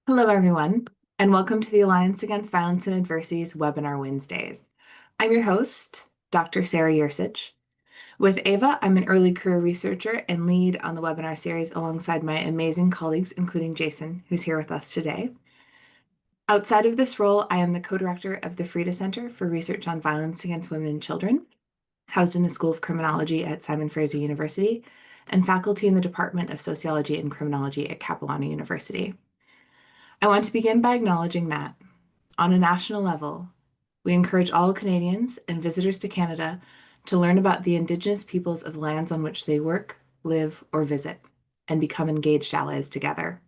Hello, everyone, and welcome to the Alliance Against Violence and Adversity's Webinar Wednesdays. I'm your host, Dr. Sarah Yursich. With Ava, I'm an early career researcher and lead on the webinar series alongside my amazing colleagues, including Jason, who's here with us today. Outside of this role, I am the co-director of the Frida Center for Research on Violence Against Women and Children, housed in the School of Criminology at Simon Fraser University, and faculty in the Department of Sociology and Criminology at Capilano University. I want to begin by acknowledging that, on a national level, we encourage all Canadians and visitors to Canada to learn about the Indigenous peoples of lands on which they work, live, or visit, and become engaged allies together.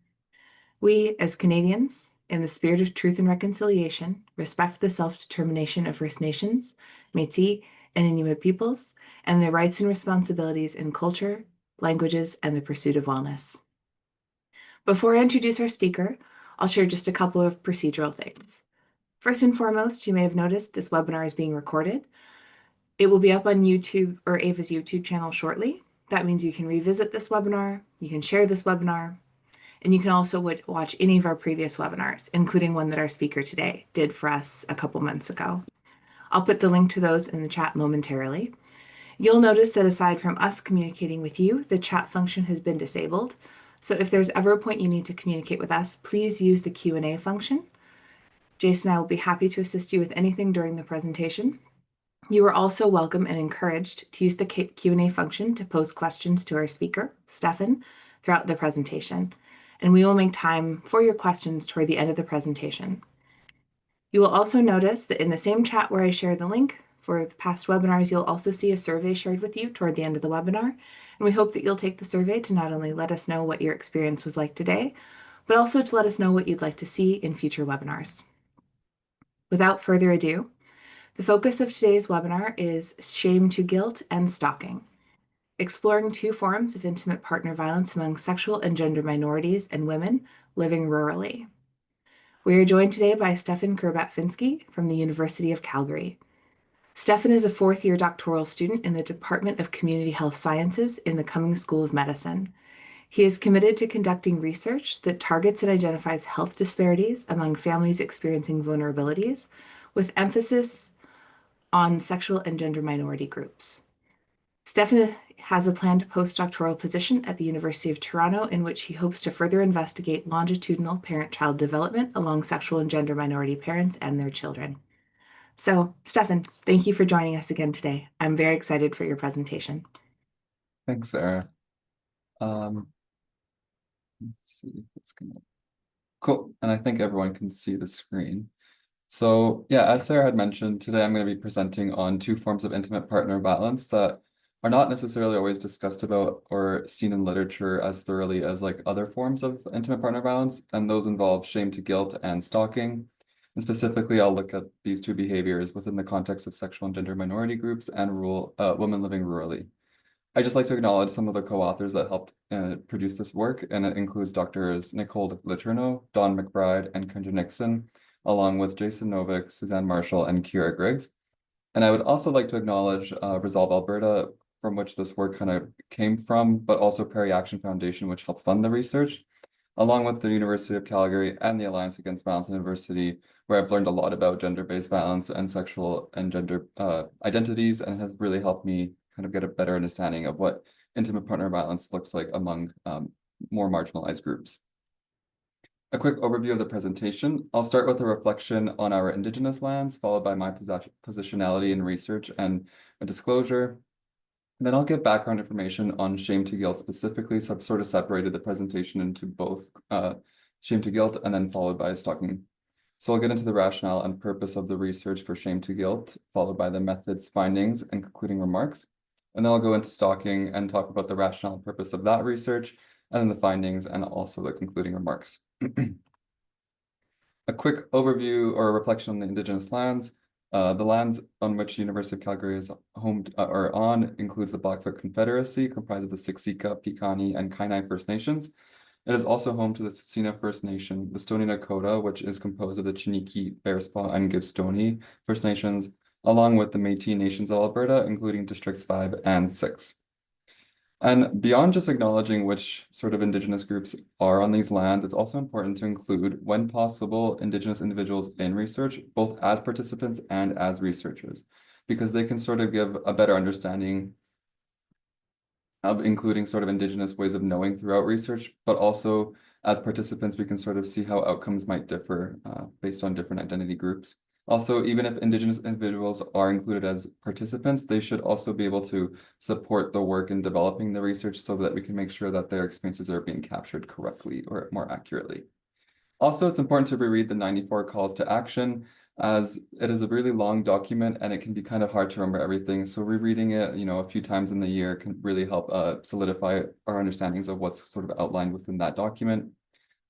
We, as Canadians, in the spirit of truth and reconciliation, respect the self-determination of First Nations, Métis, and Inuit peoples, and their rights and responsibilities in culture, languages, and the pursuit of wellness. Before I introduce our speaker, I'll share just a couple of procedural things. First and foremost, you may have noticed this webinar is being recorded. It will be up on YouTube or Ava's YouTube channel shortly. That means you can revisit this webinar, you can share this webinar, and you can also watch any of our previous webinars, including one that our speaker today did for us a couple months ago. I'll put the link to those in the chat momentarily. You'll notice that aside from us communicating with you, the chat function has been disabled. So if there's ever a point you need to communicate with us, please use the Q&A function. Jason and I will be happy to assist you with anything during the presentation. You are also welcome and encouraged to use the Q&A function to pose questions to our speaker, Stefan, throughout the presentation, and we will make time for your questions toward the end of the presentation. You will also notice that in the same chat where I share the link for the past webinars, you'll also see a survey shared with you toward the end of the webinar, and we hope that you'll take the survey to not only let us know what your experience was like today, but also to let us know what you'd like to see in future webinars. Without further ado, the focus of today's webinar is shame to guilt and stalking, exploring two forms of intimate partner violence among sexual and gender minorities and women living rurally. We are joined today by Stefan Kurbatfinski from the University of Calgary. Stefan is a fourth-year doctoral student in the Department of Community Health Sciences in the Cummings School of Medicine. He is committed to conducting research that targets and identifies health disparities among families experiencing vulnerabilities, with emphasis on sexual and gender minority groups. Stefan has a planned postdoctoral position at the University of Toronto in which he hopes to further investigate longitudinal parent-child development along sexual and gender minority parents and their children. So, Stefan, thank you for joining us again today. I'm very excited for your presentation. Thanks, Sarah. Let's see if it's gonna. Cool, and I think everyone can see the screen. So yeah, as Sarah had mentioned, today I'm going to be presenting on two forms of intimate partner violence that are not necessarily always discussed about or seen in literature as thoroughly as like other forms of intimate partner violence, and those involve shame to guilt and stalking. And specifically, I'll look at these two behaviors within the context of sexual and gender minority groups and women living rurally. I'd just like to acknowledge some of the co-authors that helped produce this work, and it includes Doctors Nicole Letourneau, Dawn McBride, and Kendra Nixon, along with Jason Novick, Suzanne Marshall, and Kira Griggs. And I would also like to acknowledge Resolve Alberta, from which this work kind of came from, but also Prairie Action Foundation, which helped fund the research, along with the University of Calgary and the Alliance Against Violence and Adversity, where I've learned a lot about gender-based violence and sexual and gender identities, and has really helped me kind of get a better understanding of what intimate partner violence looks like among more marginalized groups. A quick overview of the presentation. I'll start with a reflection on our Indigenous lands, followed by my positionality in research and a disclosure. And then I'll give background information on shame to guilt specifically, so I've sort of separated the presentation into both shame to guilt and then followed by stalking. So I'll get into the rationale and purpose of the research for shame to guilt, followed by the methods, findings, and concluding remarks. And then I'll go into stalking and talk about the rationale and purpose of that research, and then the findings and also the concluding remarks. A quick overview or a reflection on the Indigenous lands. The lands on which University of Calgary is home or on includes the Blackfoot Confederacy, comprised of the Siksika, Piikani, and Kainai First Nations. It is also home to the Tsuut'ina First Nation, the Stoney Nakoda, which is composed of the Chiniki, Bearspaw, and Goodstoney First Nations, along with the Métis Nations of Alberta, including Districts 5 and 6. And beyond just acknowledging which sort of Indigenous groups are on these lands, it's also important to include, when possible, Indigenous individuals in research, both as participants and as researchers, because they can sort of give a better understanding of including sort of Indigenous ways of knowing throughout research, but also as participants, we can sort of see how outcomes might differ based on different identity groups. Also, even if Indigenous individuals are included as participants, they should also be able to support the work in developing the research so that we can make sure that their experiences are being captured correctly or more accurately. Also, it's important to reread the 94 calls to action, as it is a really long document and it can be kind of hard to remember everything. So rereading it, a few times in the year can really help solidify our understandings of what's sort of outlined within that document.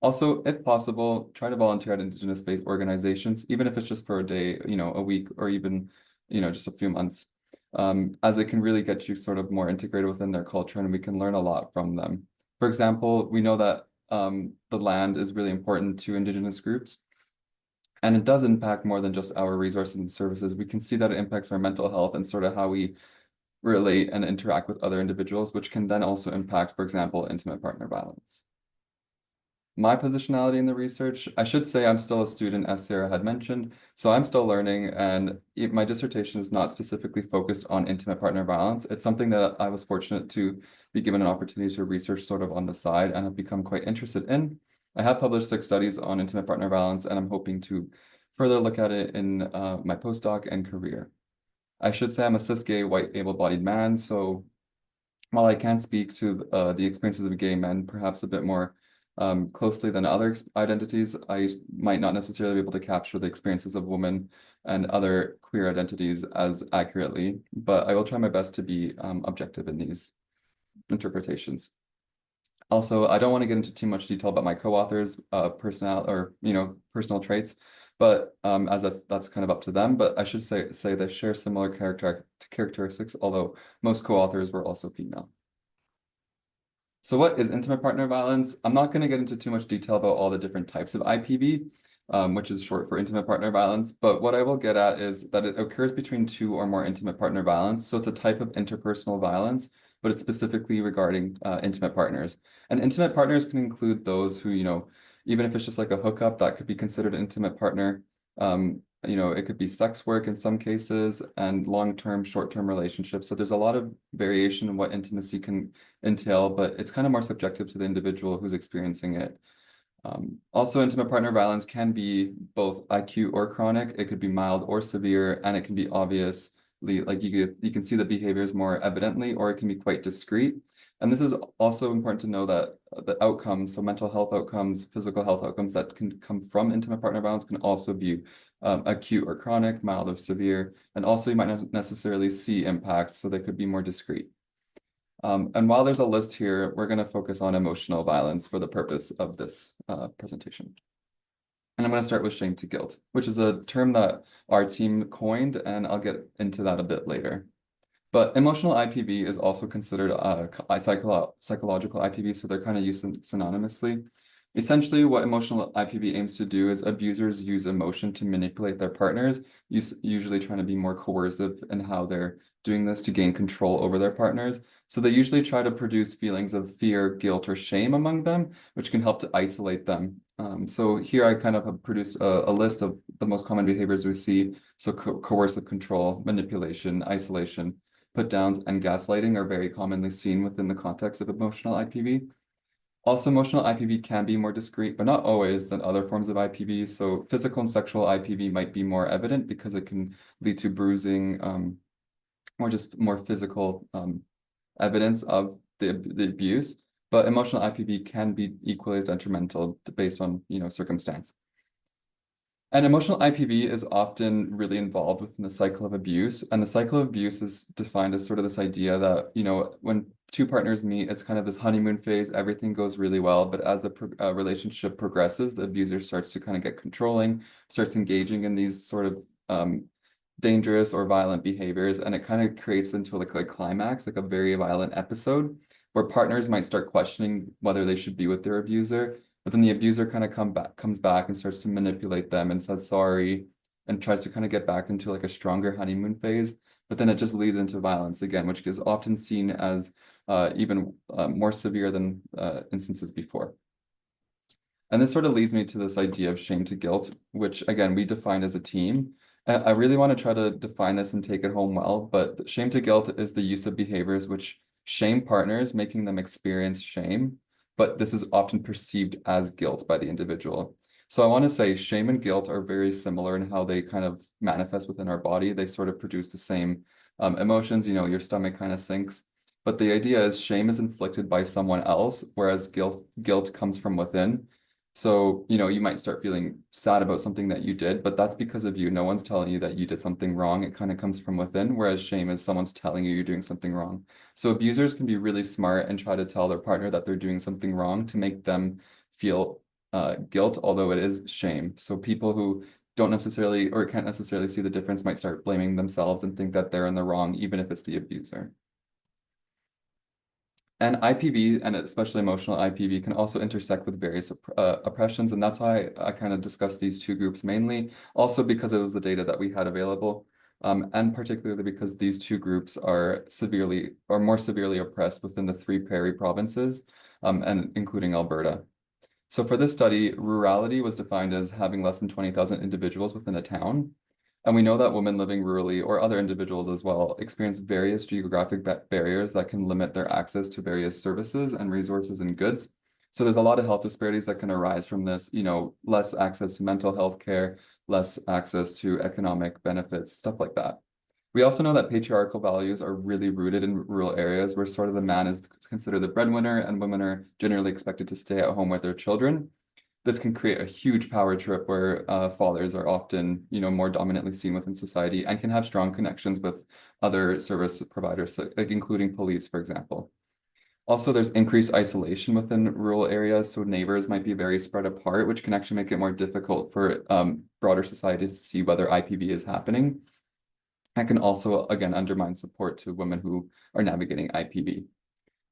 Also, if possible, try to volunteer at Indigenous-based organizations, even if it's just for a day, a week, or even, just a few months, as it can really get you sort of more integrated within their culture and we can learn a lot from them. For example, we know that the land is really important to Indigenous groups, and it does impact more than just our resources and services. We can see that it impacts our mental health and sort of how we relate and interact with other individuals, which can then also impact, for example, intimate partner violence. My positionality in the research, I should say I'm still a student, as Sarah had mentioned, so I'm still learning, and my dissertation is not specifically focused on intimate partner violence. It's something that I was fortunate to be given an opportunity to research sort of on the side and have become quite interested in. I have published 6 studies on intimate partner violence, and I'm hoping to further look at it in my postdoc and career. I should say I'm a cis gay, white, able-bodied man, so while I can speak to the experiences of gay men perhaps a bit more closely than other identities, I might not necessarily be able to capture the experiences of women and other queer identities as accurately, but I will try my best to be objective in these interpretations. Also, I don't want to get into too much detail about my co-authors' personal traits, but as that's kind of up to them. But I should say they share similar characteristics, although most co-authors were also female. So what is intimate partner violence? I'm not going to get into too much detail about all the different types of IPV, which is short for intimate partner violence. But what I will get at is that it occurs between 2 or more intimate partner violence. So it's a type of interpersonal violence, but it's specifically regarding intimate partners. And intimate partners can include those who, even if it's just like a hookup, that could be considered an intimate partner. It could be sex work in some cases and long-term, short-term relationships. So there's a lot of variation in what intimacy can entail, but it's kind of more subjective to the individual who's experiencing it. Also, intimate partner violence can be both acute or chronic. It could be mild or severe, and it can be obviously like you can see the behaviors more evidently, or it can be quite discreet. And this is also important to know that the outcomes, so mental health outcomes, physical health outcomes that can come from intimate partner violence can also be acute or chronic, mild or severe. And also you might not necessarily see impacts, so they could be more discreet. And while there's a list here, we're going to focus on emotional violence for the purpose of this presentation. And I'm going to start with shame to guilt, which is a term that our team coined, and I'll get into that a bit later. But emotional IPV is also considered a psychological IPV, so they're kind of used synonymously. Essentially, what emotional IPV aims to do is abusers use emotion to manipulate their partners, usually trying to be more coercive in how they're doing this to gain control over their partners. So they usually try to produce feelings of fear, guilt, or shame among them, which can help to isolate them. So here I kind of have produced a list of the most common behaviors we see. So coercive control, manipulation, isolation, put downs, and gaslighting are very commonly seen within the context of emotional IPV. Also, emotional IPV can be more discreet, but not always, than other forms of IPV. So physical and sexual IPV might be more evident because it can lead to bruising or just more physical evidence of the abuse. But emotional IPV can be equally as detrimental based on circumstance. And emotional IPV is often really involved within the cycle of abuse. And the cycle of abuse is defined as sort of this idea that, when 2 partners meet, it's kind of this honeymoon phase, everything goes really well. But as the relationship progresses, the abuser starts to kind of get controlling, starts engaging in these sort of dangerous or violent behaviors. And it kind of creates into like a climax, like a very violent episode where partners might start questioning whether they should be with their abuser. But then the abuser kind of comes back and starts to manipulate them and says sorry and tries to kind of get back into like a stronger honeymoon phase. But then it just leads into violence again, which is often seen as even more severe than instances before. And this sort of leads me to this idea of shame to guilt, which again, we define as a team. I really want to try to define this and take it home well, but shame to guilt is the use of behaviors which shame partners, making them experience shame, but this is often perceived as guilt by the individual. So I want to say shame and guilt are very similar in how they kind of manifest within our body. They sort of produce the same emotions, your stomach kind of sinks. But the idea is shame is inflicted by someone else, whereas guilt comes from within. So, you might start feeling sad about something that you did, but that's because of you. No one's telling you that you did something wrong. It kind of comes from within, whereas shame is someone's telling you you're doing something wrong. So abusers can be really smart and try to tell their partner that they're doing something wrong to make them feel guilt, although it is shame. So people who don't necessarily or can't necessarily see the difference might start blaming themselves and think that they're in the wrong, even if it's the abuser. And IPV, and especially emotional IPV, can also intersect with various oppressions. And that's why I kind of discussed these two groups mainly, also because it was the data that we had available, and particularly because these two groups are severely or more severely oppressed within the three prairie provinces, and including Alberta. So for this study, rurality was defined as having less than 20,000 individuals within a town. And we know that women living rurally or other individuals as well experience various geographic barriers that can limit their access to various services and resources and goods. So there's a lot of health disparities that can arise from this, less access to mental health care, less access to economic benefits, stuff like that. We also know that patriarchal values are really rooted in rural areas where sort of the man is considered the breadwinner and women are generally expected to stay at home with their children. This can create a huge power trip where fathers are often, more dominantly seen within society and can have strong connections with other service providers, like including police, for example. Also, there's increased isolation within rural areas, so neighbors might be very spread apart, which can actually make it more difficult for broader society to see whether IPV is happening. That can also, again, undermine support to women who are navigating IPV.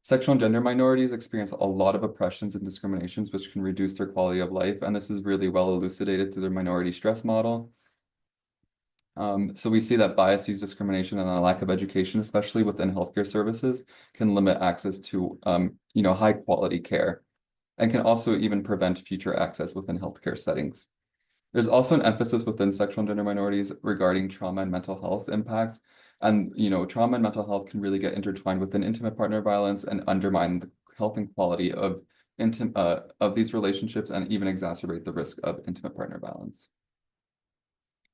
Sexual and gender minorities experience a lot of oppressions and discriminations, which can reduce their quality of life. And this is really well elucidated through their minority stress model. So we see that bias, use discrimination, and a lack of education, especially within healthcare services, can limit access to, high quality care and can also even prevent future access within healthcare settings. There's also an emphasis within sexual and gender minorities regarding trauma and mental health impacts. And, trauma and mental health can really get intertwined within intimate partner violence and undermine the health and quality of these relationships and even exacerbate the risk of intimate partner violence.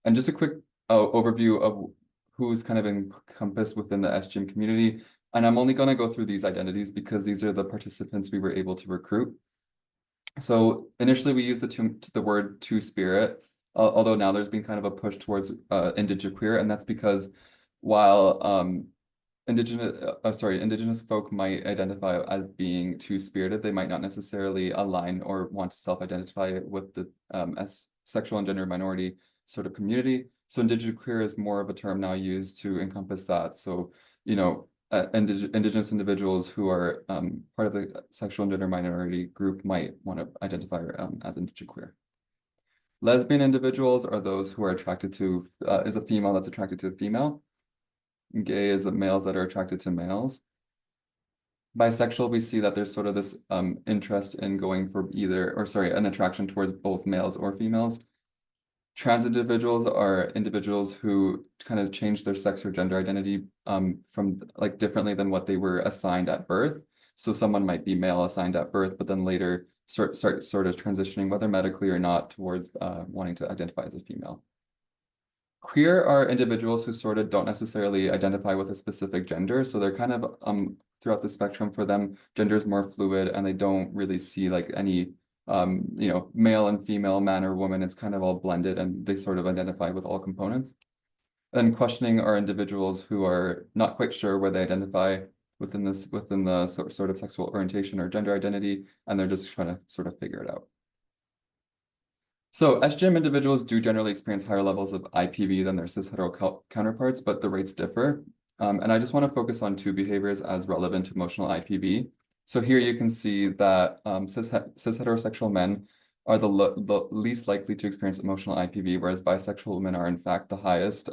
And just a quick overview of who's kind of encompassed within the SGIM community. And I'm only going to go through these identities because these are the participants we were able to recruit. So initially we used the word two-spirit, although now there's been kind of a push towards indigiqueer, and that's because while indigenous folk might identify as being two-spirited, they might not necessarily align or want to self-identify with the as sexual and gender minority sort of community. So indigiqueer is more of a term now used to encompass that. So, indigenous individuals who are part of the sexual and gender minority group might want to identify as indigiqueer. Lesbian individuals are those who are attracted to, is a female that's attracted to a female. Gay is males that are attracted to males. Bisexual, we see that there's sort of this interest in going for an attraction towards both males or females. Trans individuals are individuals who kind of change their sex or gender identity from like differently than what they were assigned at birth. So someone might be male assigned at birth, but then later start sort of transitioning, whether medically or not, towards wanting to identify as a female. Queer are individuals who sort of don't necessarily identify with a specific gender. So they're kind of throughout the spectrum for them, gender is more fluid and they don't really see like any male and female, man or woman, it's kind of all blended and they sort of identify with all components. And questioning are individuals who are not quite sure where they identify within the sort of sexual orientation or gender identity, and they're just trying to sort of figure it out. So SGIM individuals do generally experience higher levels of IPV than their cis-hetero counterparts, but the rates differ. And I just want to focus on two behaviors as relevant to emotional IPV. So here you can see that cis-heterosexual men are the least likely to experience emotional IPV, whereas bisexual women are in fact the highest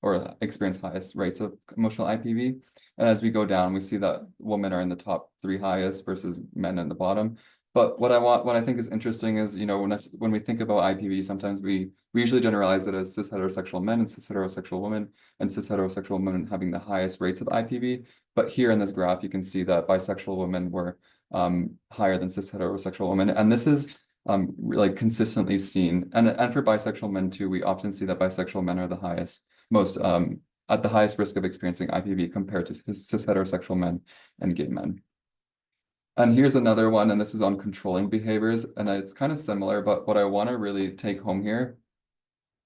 or experience highest rates of emotional IPV. And as we go down, we see that women are in the top three highest versus men in the bottom. But what I think is interesting is, when we think about IPV, sometimes we usually generalize it as cis heterosexual men and cis heterosexual women, and cis heterosexual women having the highest rates of IPV. But here in this graph, you can see that bisexual women were higher than cis heterosexual women, and this is like consistently seen. And for bisexual men too, we often see that bisexual men are the most at the highest risk of experiencing IPV compared to cis heterosexual men and gay men. And here's another one, and this is on controlling behaviors, and it's kind of similar, but what I want to really take home here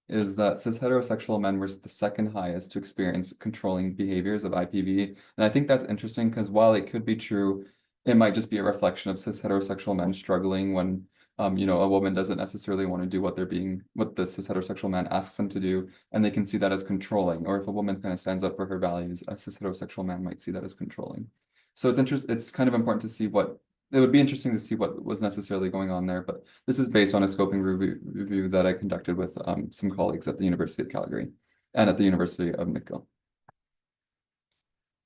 is that cis heterosexual men were the second highest to experience controlling behaviors of IPV. And I think that's interesting because while it could be true, it might just be a reflection of cis heterosexual men struggling when a woman doesn't necessarily want to do what the cis heterosexual man asks them to do, and they can see that as controlling. Or if a woman kind of stands up for her values, a cis heterosexual man might see that as controlling. So it's kind of important to see it would be interesting to see what was necessarily going on there, but this is based on a scoping review that I conducted with some colleagues at the University of Calgary and at the University of McGill.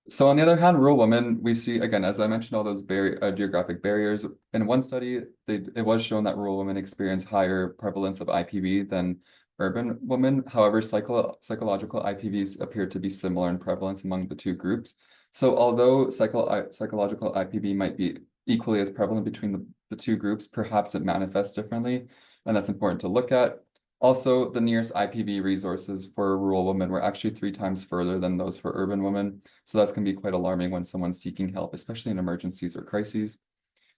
So on the other hand, rural women, we see, again, as I mentioned, all those geographic barriers. In one study, it was shown that rural women experience higher prevalence of IPV than urban women. However, psychological IPVs appear to be similar in prevalence among the two groups. So although psychological IPV might be equally as prevalent between the two groups, perhaps it manifests differently, and that's important to look at. Also, the nearest IPV resources for rural women were actually 3 times further than those for urban women. So that's going to be quite alarming when someone's seeking help, especially in emergencies or crises.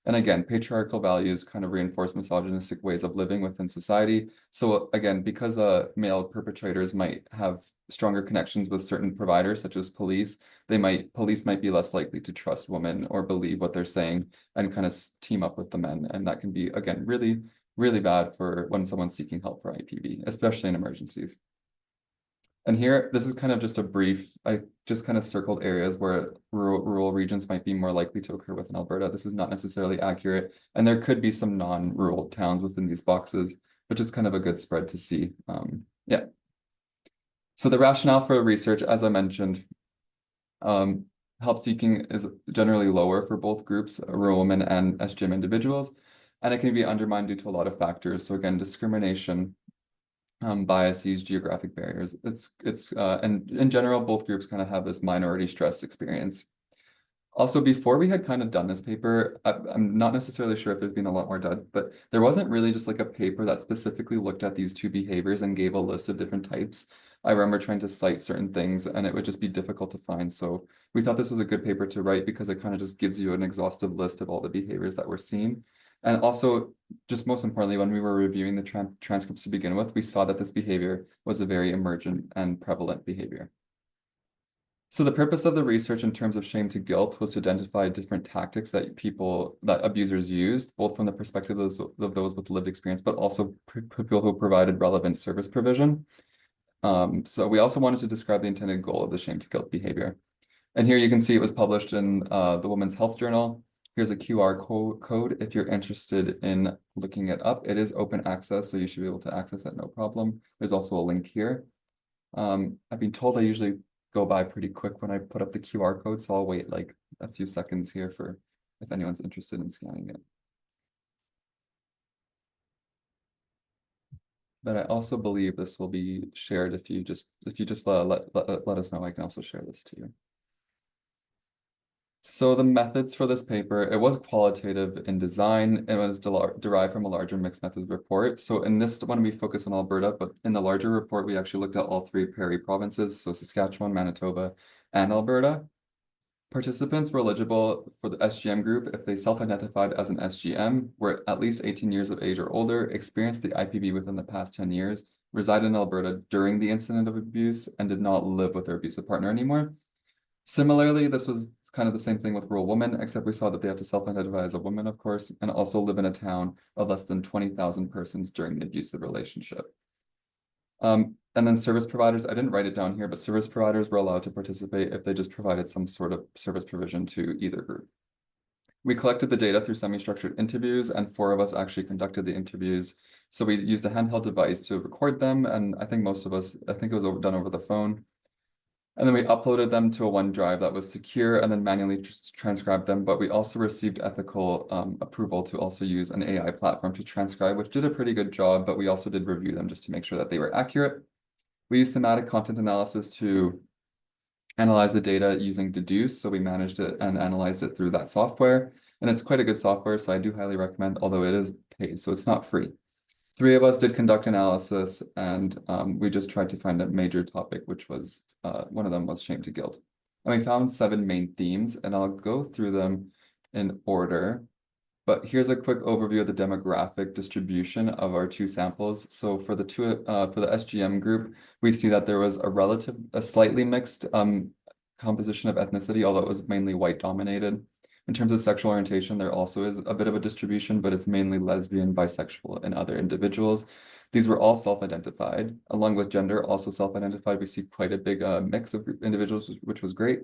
And again, patriarchal values kind of reinforce misogynistic ways of living within society. So again, because male perpetrators might have stronger connections with certain providers, such as police might be less likely to trust women or believe what they're saying and kind of team up with the men. And that can be, again, really, really bad for when someone's seeking help for IPV, especially in emergencies. And here, this is kind of just a brief, I just kind of circled areas where rural regions might be more likely to occur within Alberta. This is not necessarily accurate. And there could be some non-rural towns within these boxes, which is kind of a good spread to see. Yeah. So the rationale for research, as I mentioned, help seeking is generally lower for both groups, rural women and SGM individuals. And it can be undermined due to a lot of factors. So again, discrimination, biases, geographic barriers. And in general, both groups kind of have this minority stress experience. Also, before we had kind of done this paper, I'm not necessarily sure if there's been a lot more done, but there wasn't really just like a paper that specifically looked at these two behaviors and gave a list of different types. I remember trying to cite certain things and it would just be difficult to find. So we thought this was a good paper to write because it kind of just gives you an exhaustive list of all the behaviors that we're seeing. And also, just most importantly, when we were reviewing the transcripts to begin with, we saw that this behavior was a very emergent and prevalent behavior. So the purpose of the research in terms of shame to guilt was to identify different tactics that abusers used, both from the perspective of those with lived experience, but also people who provided relevant service provision. So we also wanted to describe the intended goal of the shame to guilt behavior. And here you can see it was published in the Women's Health Journal. Here's a QR code if you're interested in looking it up. It is open access, so you should be able to access it no problem. There's also a link here. I've been told I usually go by pretty quick when I put up the QR code, so I'll wait like a few seconds here for if anyone's interested in scanning it. But I also believe this will be shared if you just let us know. I can also share this to you. So the methods for this paper, it was qualitative in design. It was derived from a larger mixed methods report. So in this one, we focus on Alberta, but in the larger report, we actually looked at all 3 prairie provinces, so Saskatchewan, Manitoba, and Alberta. Participants were eligible for the SGM group if they self-identified as an SGM, were at least 18 years of age or older, experienced the IPV within the past 10 years, reside in Alberta during the incident of abuse, and did not live with their abusive partner anymore. Similarly, this was kind of the same thing with rural women, except we saw that they had to self-identify as a woman, of course, and also live in a town of less than 20,000 persons during the abusive relationship. And then service providers, I didn't write it down here, but service providers were allowed to participate if they just provided some sort of service provision to either group. We collected the data through semi-structured interviews, and 4 of us actually conducted the interviews. So we used a handheld device to record them, and I think I think it was done over the phone. And then we uploaded them to a OneDrive that was secure and then manually transcribed them. But we also received ethical approval to also use an AI platform to transcribe, which did a pretty good job, but we also did review them just to make sure that they were accurate. We used thematic content analysis to analyze the data using Deduce. So we managed it and analyzed it through that software. And it's quite a good software, so I do highly recommend, although it is paid, so it's not free. 3 of us did conduct analysis, and we just tried to find a major topic, which was one of them was shame to guilt. And we found 7 main themes, and I'll go through them in order. But here's a quick overview of the demographic distribution of our 2 samples. So for the SGM group, we see that there was a slightly mixed composition of ethnicity, although it was mainly white dominated. In terms of sexual orientation, there also is a bit of a distribution, but it's mainly lesbian, bisexual, and other individuals. These were all self-identified. Along with gender, also self-identified. We see quite a big mix of individuals, which was great.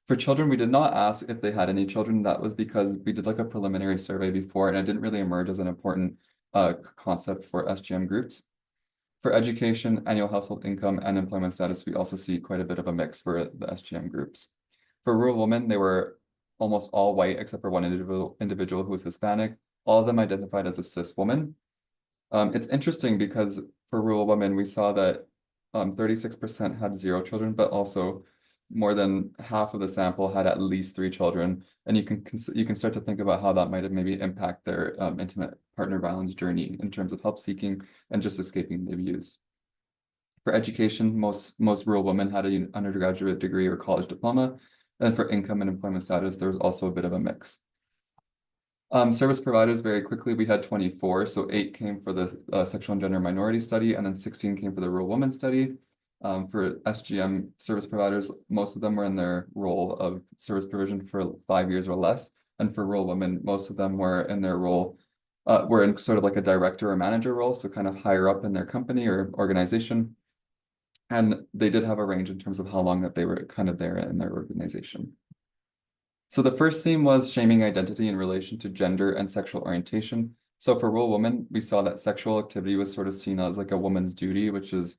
For children, we did not ask if they had any children. That was because we did like a preliminary survey before, and it didn't really emerge as an important concept for SGM groups. For education, annual household income, and employment status, we also see quite a bit of a mix for the SGM groups. For rural women, they were almost all white except for one individual who was Hispanic. All of them identified as a cis woman. It's interesting because for rural women, we saw that 36% had 0 children, but also more than half of the sample had at least 3 children. And you can start to think about how that might have maybe impact their intimate partner violence journey in terms of help seeking and just escaping the abuse. For education, most rural women had an undergraduate degree or college diploma. And for income and employment status, there was also a bit of a mix. Service providers, very quickly, we had 24. So 8 came for the sexual and gender minority study, and then 16 came for the rural woman study. For SGM service providers, most of them were in their role of service provision for 5 years or less. And for rural women, most of them were in their role, were in sort of like a director or manager role, so kind of higher up in their company or organization. And they did have a range in terms of how long that they were kind of there in their organization. So the first theme was shaming identity in relation to gender and sexual orientation. So for rural women, we saw that sexual activity was sort of seen as like a woman's duty, which is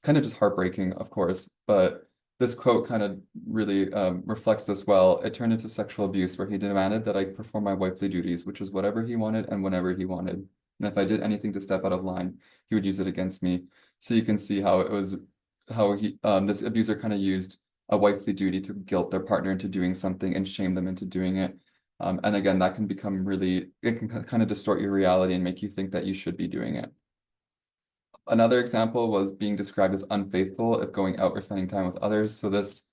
kind of just heartbreaking, of course. But this quote kind of really reflects this well. It turned into sexual abuse where he demanded that I perform my wifely duties, which was whatever he wanted and whenever he wanted. And if I did anything to step out of line, he would use it against me. So you can see how it was, how this abuser kind of used a wifely duty to guilt their partner into doing something and shame them into doing it. And again, that can become it can kind of distort your reality and make you think that you should be doing it. Another example was being described as unfaithful if going out or spending time with others. So this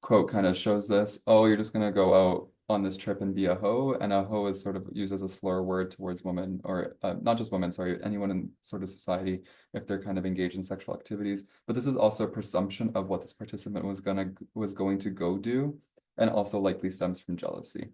quote kind of shows this. Oh, you're just going to go out on this trip and be a hoe. And a hoe is sort of used as a slur word towards women, or not just women, sorry, anyone in sort of society if they're kind of engaged in sexual activities. But this is also a presumption of what this participant was going to go do, and also likely stems from jealousy.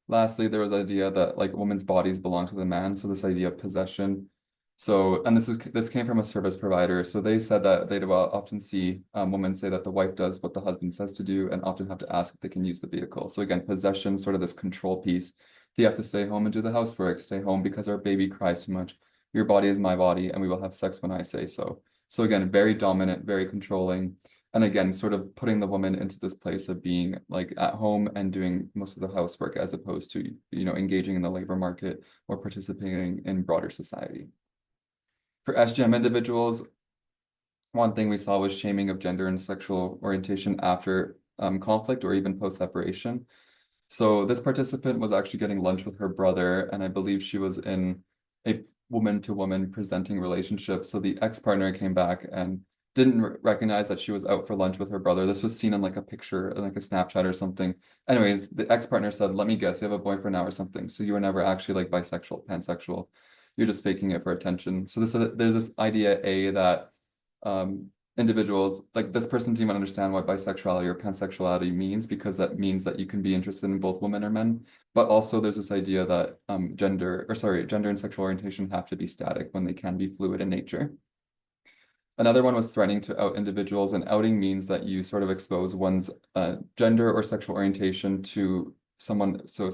Lastly, there was the idea that like women's bodies belong to the man. So this idea of possession. So, and this came from a service provider. So they said that they'd often see women say that the wife does what the husband says to do and often have to ask if they can use the vehicle. So again, possession, sort of this control piece. You have to stay home and do the housework, stay home because our baby cries too much. Your body is my body and we will have sex when I say so. So again, very dominant, very controlling. And again, sort of putting the woman into this place of being like at home and doing most of the housework as opposed to, engaging in the labor market or participating in broader society. For SGM individuals, one thing we saw was shaming of gender and sexual orientation after conflict or even post-separation. So this participant was actually getting lunch with her brother, and I believe she was in a woman-to-woman presenting relationship. So the ex-partner came back and didn't recognize that she was out for lunch with her brother. This was seen in like a picture, like a Snapchat or something. Anyways, the ex-partner said, "Let me guess, you have a boyfriend now or something. So you were never actually like bisexual, pansexual. You're just faking it for attention." So there's this idea that individuals like this person didn't even understand what bisexuality or pansexuality means, because that means that you can be interested in both women or men. But also there's this idea that gender and sexual orientation have to be static when they can be fluid in nature. Another one was threatening to out individuals, and outing means that you sort of expose one's gender or sexual orientation to someone, so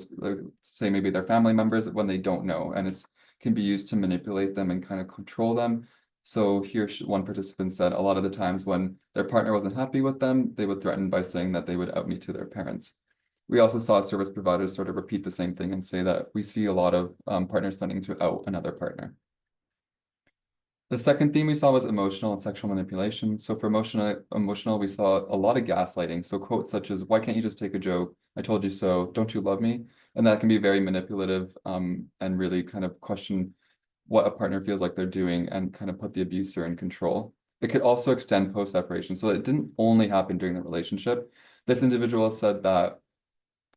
say maybe their family members when they don't know, and it can be used to manipulate them and kind of control them. So here, one participant said a lot of the times when their partner wasn't happy with them, they would threaten by saying that they would out me to their parents. We also saw service providers sort of repeat the same thing and say that we see a lot of partners threatening to out another partner. The second theme we saw was emotional and sexual manipulation. So for emotional, we saw a lot of gaslighting. So quotes such as, "Why can't you just take a joke? I told you so. Don't you love me?" And that can be very manipulative and really kind of question what a partner feels like they're doing and kind of put the abuser in control. It could also extend post-separation. So it didn't only happen during the relationship. This individual said that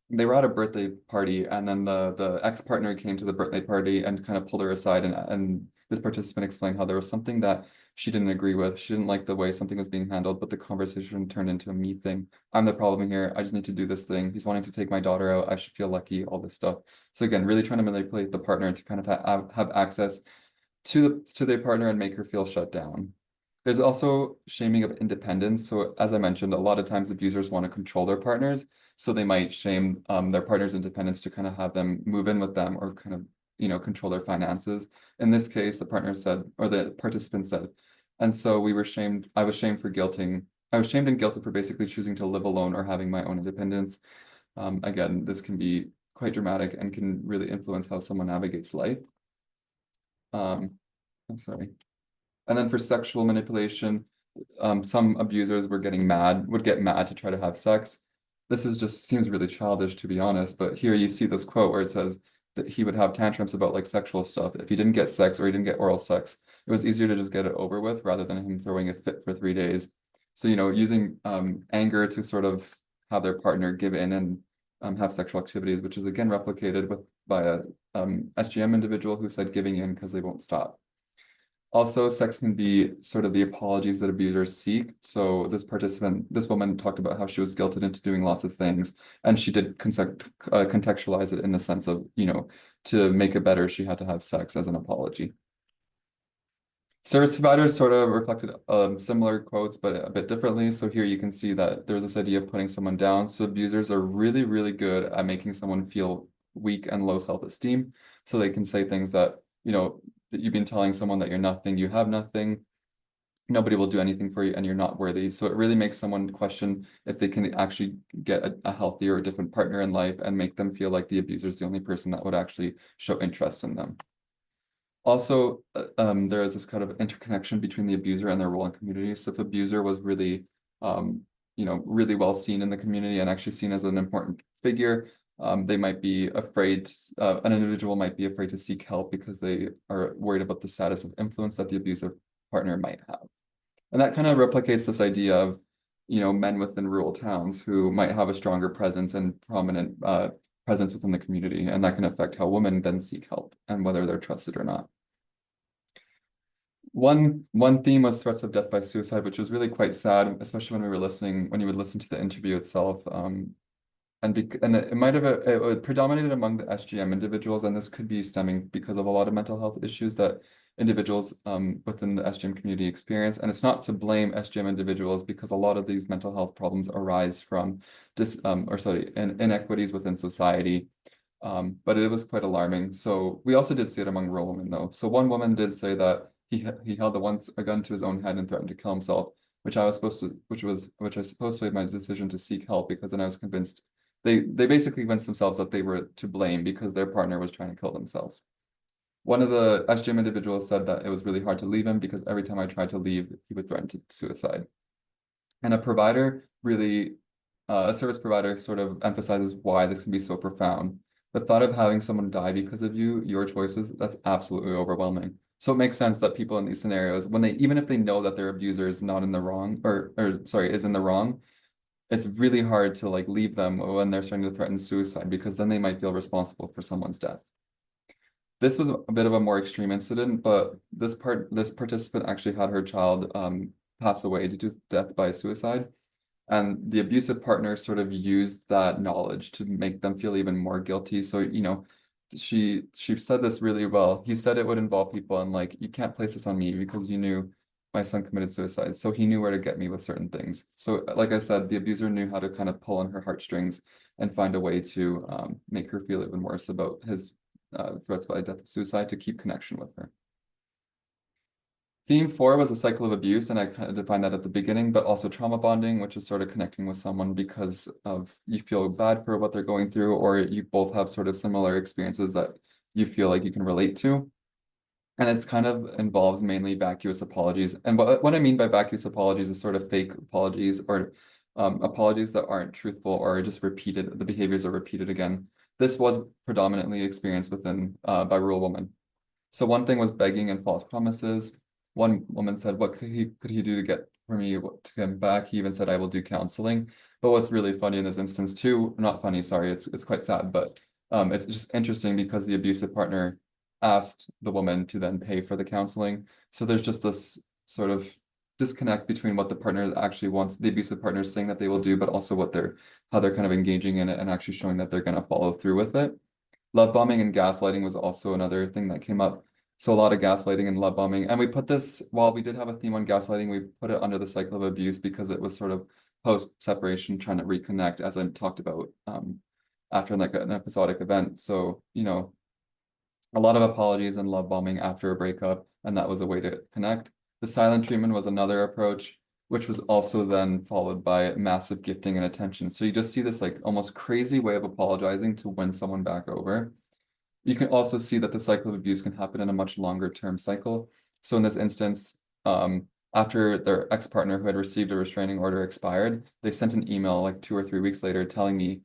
they were at a birthday party, and then the ex-partner came to the birthday party and kind of pulled her aside, and this participant explained how there was something that she didn't agree with. She didn't like the way something was being handled, but the conversation turned into a me thing. "I'm the problem here. I just need to do this thing. He's wanting to take my daughter out. I should feel lucky," all this stuff. So again, really trying to manipulate the partner to kind of have access to their partner and make her feel shut down. There's also shaming of independence. So as I mentioned, a lot of times abusers want to control their partners. So they might shame their partner's independence to kind of have them move in with them or kind of, control their finances. In this case, the partner said, or the participant said, "And so we were shamed. I was shamed and guilted for basically choosing to live alone or having my own independence." Again, this can be quite dramatic and can really influence how someone navigates life. I'm sorry. And then for sexual manipulation, some abusers would get mad to try to have sex. This is just seems really childish, to be honest, but here you see this quote where it says that he would have tantrums about like sexual stuff. If he didn't get sex or he didn't get oral sex, it was easier to just get it over with rather than him throwing a fit for 3 days. So, using anger to sort of have their partner give in and have sexual activities, which is again replicated by a SGM individual who said giving in because they won't stop. Also, sex can be sort of the apologies that abusers seek. So this woman talked about how she was guilted into doing lots of things, and she did contextualize it in the sense of, to make it better, she had to have sex as an apology. Service providers sort of reflected similar quotes, but a bit differently. So here you can see that there's this idea of putting someone down. So abusers are really, really good at making someone feel weak and low self-esteem. So they can say things that, that you've been telling someone that you're nothing, you have nothing, nobody will do anything for you, and you're not worthy. So it really makes someone question if they can actually get a healthier or different partner in life and make them feel like the abuser is the only person that would actually show interest in them. Also, there is this kind of interconnection between the abuser and their role in community. So if abuser was really, really well seen in the community and actually seen as an important figure, they might be afraid, an individual might be afraid to seek help because they are worried about the status of influence that the abusive partner might have. And that kind of replicates this idea of, men within rural towns who might have a stronger presence and prominent presence within the community, and that can affect how women then seek help and whether they're trusted or not. One theme was threats of death by suicide, which was really quite sad, especially when you would listen to the interview itself. And it might have it predominated among the SGM individuals, and this could be stemming because of a lot of mental health issues that individuals within the SGM community experience. And it's not to blame SGM individuals because a lot of these mental health problems arise from inequities within society. But it was quite alarming. So we also did see it among rural women, though. So one woman did say that he held a gun to his own head and threatened to kill himself, which I suppose swayed my decision to seek help, because then I was convinced they basically convinced themselves that they were to blame because their partner was trying to kill themselves. One of the SGM individuals said that it was really hard to leave him because every time I tried to leave, he would threaten to suicide. And a service provider sort of emphasizes why this can be so profound. The thought of having someone die because of your choices, that's absolutely overwhelming. So it makes sense that people in these scenarios, even if they know that their abuser is not in the wrong, is in the wrong, it's really hard to like leave them when they're starting to threaten suicide, because then they might feel responsible for someone's death. This was a bit of a more extreme incident, but this participant actually had her child pass away due to death by suicide. And the abusive partner sort of used that knowledge to make them feel even more guilty. So, she said this really well. He said it would involve people, and like, you can't place this on me because you knew my son committed suicide, so he knew where to get me with certain things. So, like I said, the abuser knew how to kind of pull on her heartstrings and find a way to make her feel even worse about his threats by death of suicide to keep connection with her. Theme four was a cycle of abuse, and I kind of defined that at the beginning, but also trauma bonding, which is sort of connecting with someone because of you feel bad for what they're going through, or you both have sort of similar experiences that you feel like you can relate to. And it's kind of involves mainly vacuous apologies. And what I mean by vacuous apologies is sort of fake apologies or apologies that aren't truthful or are just repeated, the behaviors are repeated again. This was predominantly experienced within by rural women. So one thing was begging and false promises. One woman said, "What could he do to get for me to come back?" He even said, "I will do counseling." But what's really funny in this instance too, not funny, sorry, it's quite sad, but it's just interesting because the abusive partner asked the woman to then pay for the counseling. So there's just this sort of disconnect between what the partner actually wants, the abusive partner is saying that they will do, but also what they're how they're kind of engaging in it and actually showing that they're going to follow through with it. Love bombing and gaslighting was also another thing that came up. So a lot of gaslighting and love bombing. And we put this, while we did have a theme on gaslighting, we put it under the cycle of abuse because it was sort of post-separation trying to reconnect, as I talked about after like an episodic event. So, a lot of apologies and love bombing after a breakup, and that was a way to connect. The silent treatment was another approach, which was also then followed by massive gifting and attention. So you just see this like almost crazy way of apologizing to win someone back over. You can also see that the cycle of abuse can happen in a much longer term cycle. So in this instance, after their ex-partner who had received a restraining order expired, they sent an email like 2 or 3 weeks later telling me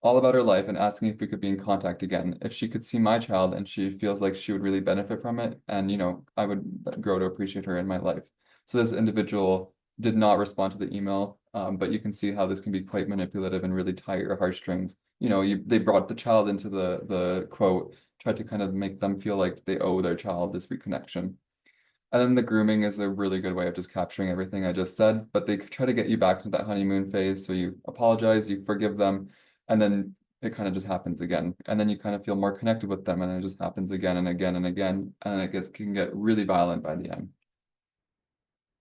all about her life and asking if we could be in contact again. If she could see my child and she feels like she would really benefit from it, and I would grow to appreciate her in my life. So this individual did not respond to the email, but you can see how this can be quite manipulative and really tie your heartstrings. They brought the child into the quote, tried to kind of make them feel like they owe their child this reconnection. And then the grooming is a really good way of just capturing everything I just said, but they try to get you back to that honeymoon phase. So you apologize, you forgive them, and then it kind of just happens again. And then you kind of feel more connected with them, and then it just happens again and again and again. And then can get really violent by the end.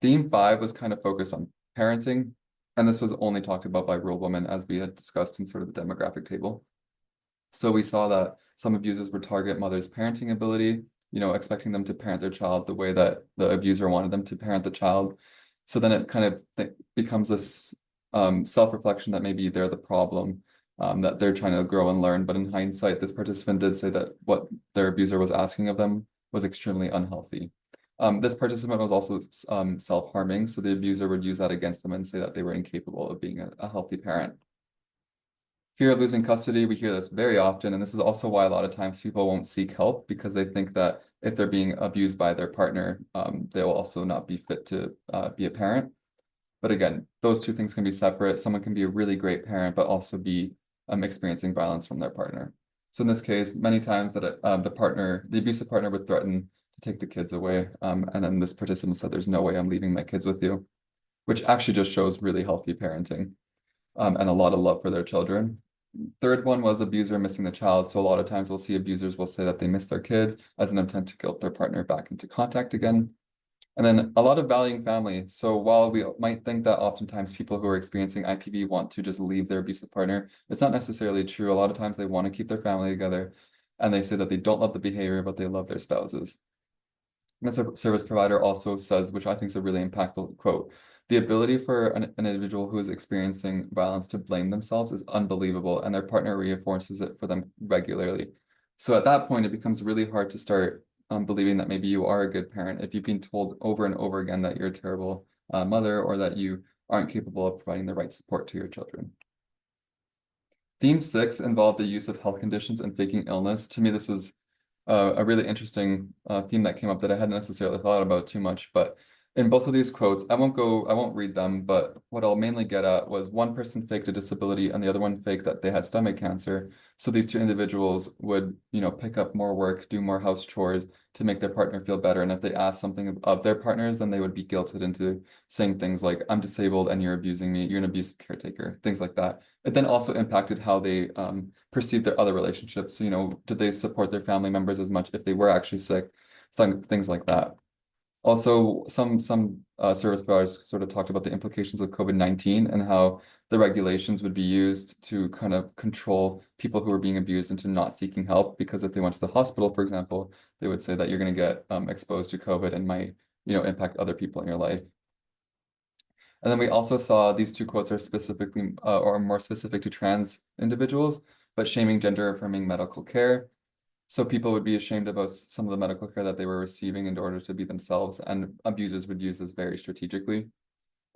Theme five was kind of focused on parenting, and this was only talked about by rural women as we had discussed in sort of the demographic table. So we saw that some abusers would target mothers' parenting ability, expecting them to parent their child the way that the abuser wanted them to parent the child. So then it kind of becomes this self-reflection that maybe they're the problem, that they're trying to grow and learn. But in hindsight, this participant did say that what their abuser was asking of them was extremely unhealthy. This participant was also self-harming, so the abuser would use that against them and say that they were incapable of being a healthy parent. Fear of losing custody, we hear this very often, and this is also why a lot of times people won't seek help because they think that if they're being abused by their partner, they will also not be fit to be a parent. But again, those two things can be separate. Someone can be a really great parent, but also be experiencing violence from their partner. So in this case, many times that the abusive partner would threaten to take the kids away, and then this participant said, "There's no way I'm leaving my kids with you," which actually just shows really healthy parenting, and a lot of love for their children. Third one was abuser missing the child. So a lot of times we'll see abusers will say that they miss their kids as an attempt to guilt their partner back into contact again. And then a lot of valuing family. So while we might think that oftentimes people who are experiencing IPV want to just leave their abusive partner, it's not necessarily true. A lot of times they want to keep their family together, and they say that they don't love the behavior, but they love their spouses. The service provider also says, which I think is a really impactful quote, the ability for an individual who is experiencing violence to blame themselves is unbelievable, and their partner reinforces it for them regularly. So at that point, it becomes really hard to start believing that maybe you are a good parent if you've been told over and over again that you're a terrible mother or that you aren't capable of providing the right support to your children. Theme six involved the use of health conditions and faking illness. To me, this was a really interesting theme that came up that I hadn't necessarily thought about too much. But in both of these quotes, I won't read them, but what I'll mainly get at was one person faked a disability and the other one faked that they had stomach cancer. So these two individuals would, pick up more work, do more house chores to make their partner feel better. And if they asked something of their partners, then they would be guilted into saying things like, "I'm disabled and you're abusing me, you're an abusive caretaker," things like that. It then also impacted how they perceive their other relationships. Did they support their family members as much if they were actually sick? Things like that. Also, some service providers sort of talked about the implications of COVID-19 and how the regulations would be used to kind of control people who are being abused into not seeking help. Because if they went to the hospital, for example, they would say that you're going to get exposed to COVID and might, impact other people in your life. And then we also saw these two quotes are specifically or more specific to trans individuals, but shaming gender affirming medical care. So people would be ashamed about some of the medical care that they were receiving in order to be themselves, and abusers would use this very strategically.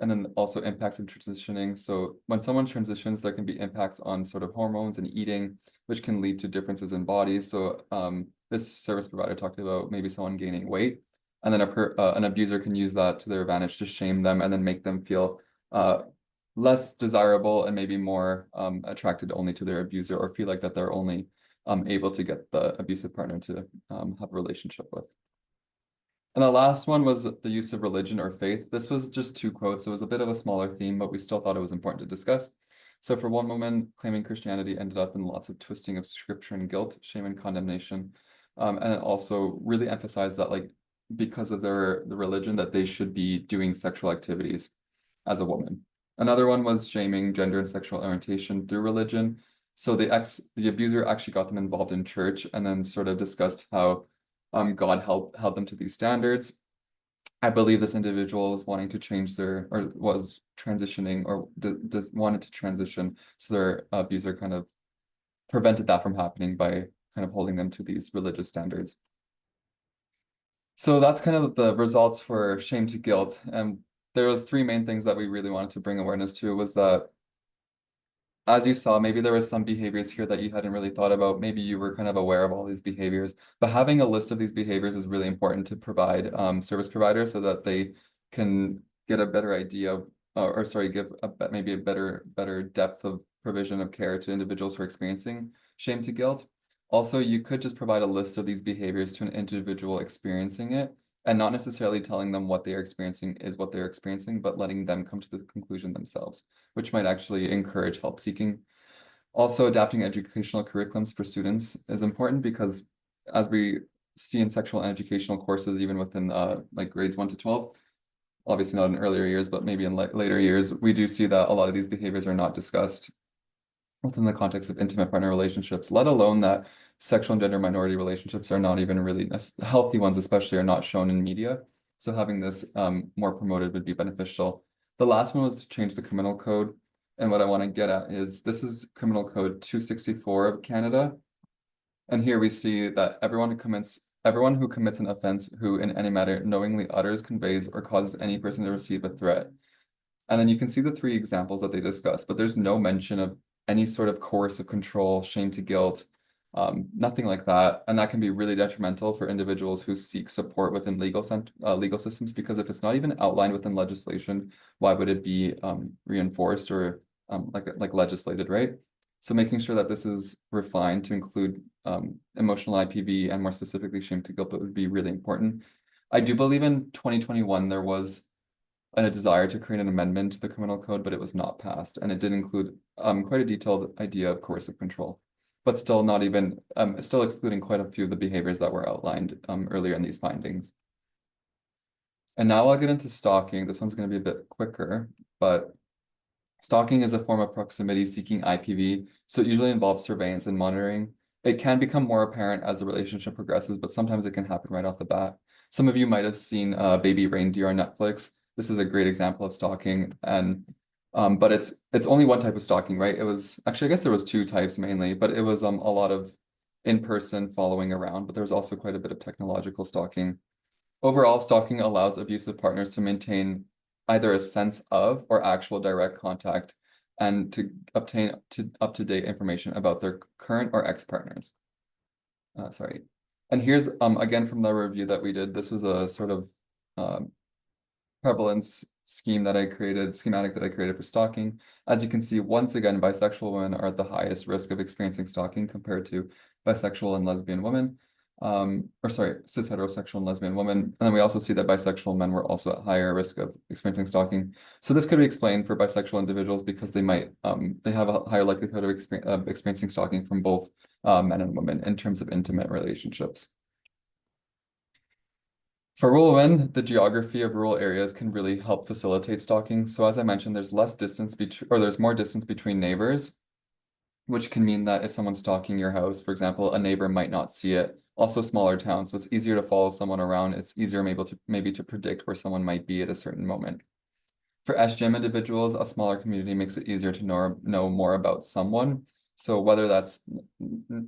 And then also impacts of transitioning. So when someone transitions, there can be impacts on sort of hormones and eating, which can lead to differences in bodies. So this service provider talked about maybe someone gaining weight, and then an abuser can use that to their advantage to shame them and then make them feel less desirable and maybe more attracted only to their abuser, or feel like that they're only able to get the abusive partner to have a relationship with. And the last one was the use of religion or faith. This was just two quotes. It was a bit of a smaller theme, but we still thought it was important to discuss. So for one woman, claiming Christianity ended up in lots of twisting of scripture and guilt, shame and condemnation. And it also really emphasized that, like, because of the religion, that they should be doing sexual activities as a woman. Another one was shaming gender and sexual orientation through religion. So the abuser actually got them involved in church and then sort of discussed how God held them to these standards. I believe this individual was wanting to change or was transitioning, or wanted to transition. So their abuser kind of prevented that from happening by kind of holding them to these religious standards. So that's kind of the results for shame to guilt. And there was three main things that we really wanted to bring awareness to. Was that, as you saw, maybe there was some behaviors here that you hadn't really thought about. Maybe you were kind of aware of all these behaviors, but having a list of these behaviors is really important to provide service providers so that they can get a better idea of, or sorry, give maybe a better depth of provision of care to individuals who are experiencing shame to guilt. Also, you could just provide a list of these behaviors to an individual experiencing it, and not necessarily telling them what they are experiencing is what they're experiencing, but letting them come to the conclusion themselves, which might actually encourage help seeking. Also, adapting educational curriculums for students is important because, as we see in sexual and educational courses, even within like grades 1 to 12, obviously not in earlier years, but maybe in later years, we do see that a lot of these behaviors are not discussed within the context of intimate partner relationships, let alone that sexual and gender minority relationships are not even really healthy ones, especially, are not shown in media. So having this more promoted would be beneficial. The last one was to change the criminal code. And what I want to get at is, this is Criminal Code 264 of Canada. And here we see that everyone who commits an offense who in any matter knowingly utters, conveys, or causes any person to receive a threat. And then you can see the three examples that they discuss, but there's no mention of any sort of coercive control, shame to guilt, nothing like that. And that can be really detrimental for individuals who seek support within legal systems, because if it's not even outlined within legislation, why would it be reinforced or like legislated, right? So making sure that this is refined to include emotional IPV and more specifically shame to guilt would be really important. I do believe in 2021 there was a desire to create an amendment to the criminal code, but it was not passed, and it did include quite a detailed idea of coercive control, but still not even still excluding quite a few of the behaviors that were outlined earlier in these findings. And now I'll get into stalking. This one's going to be a bit quicker, but stalking is a form of proximity seeking IPV, so it usually involves surveillance and monitoring. It can become more apparent as the relationship progresses, but sometimes it can happen right off the bat. Some of you might have seen Baby Reindeer on Netflix. This is a great example of stalking, and but it's only one type of stalking, right? It was actually, I guess there was two types mainly, but it was a lot of in-person following around, but there was also quite a bit of technological stalking. Overall, stalking allows abusive partners to maintain either a sense of or actual direct contact, and to obtain up-to-date information about their current or ex-partners. Sorry. And here's again from the review that we did. This was a sort of prevalence schematic that I created for stalking. As you can see, once again, bisexual women are at the highest risk of experiencing stalking compared to bisexual and lesbian women. Or sorry, cis heterosexual and lesbian women. And then we also see that bisexual men were also at higher risk of experiencing stalking. So this could be explained for bisexual individuals because they have a higher likelihood of experiencing stalking from both men and women in terms of intimate relationships. For rural women, the geography of rural areas can really help facilitate stalking. So as I mentioned, there's less distance between, or there's more distance between neighbors, which can mean that if someone's stalking your house, for example, a neighbor might not see it. Also smaller towns, so it's easier to follow someone around. It's easier maybe to predict where someone might be at a certain moment. For SGM individuals, a smaller community makes it easier to know more about someone. So whether that's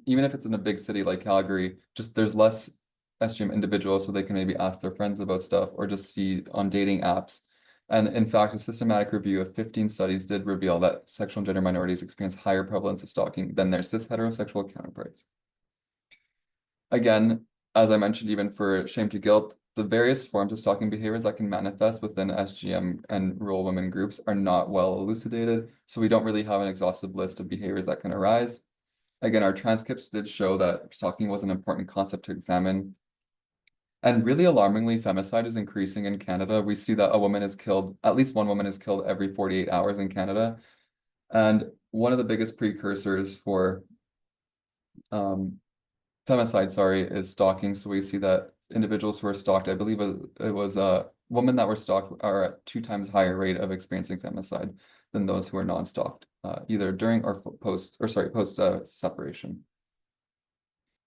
even if it's in a big city like Calgary, just there's less SGM individuals, so they can maybe ask their friends about stuff or just see on dating apps. And in fact, a systematic review of 15 studies did reveal that sexual and gender minorities experience higher prevalence of stalking than their cis heterosexual counterparts. Again, as I mentioned, even for shame to guilt, the various forms of stalking behaviors that can manifest within SGM and rural women groups are not well elucidated, so we don't really have an exhaustive list of behaviors that can arise. Again, our transcripts did show that stalking was an important concept to examine. And really alarmingly, femicide is increasing in Canada. We see that a woman is killed, at least one woman is killed every 48 hours in Canada. And one of the biggest precursors for um, femicide, sorry, is stalking. So we see that individuals who are stalked, I believe it was women that were stalked are at 2 times higher rate of experiencing femicide than those who are non-stalked, either during or post separation.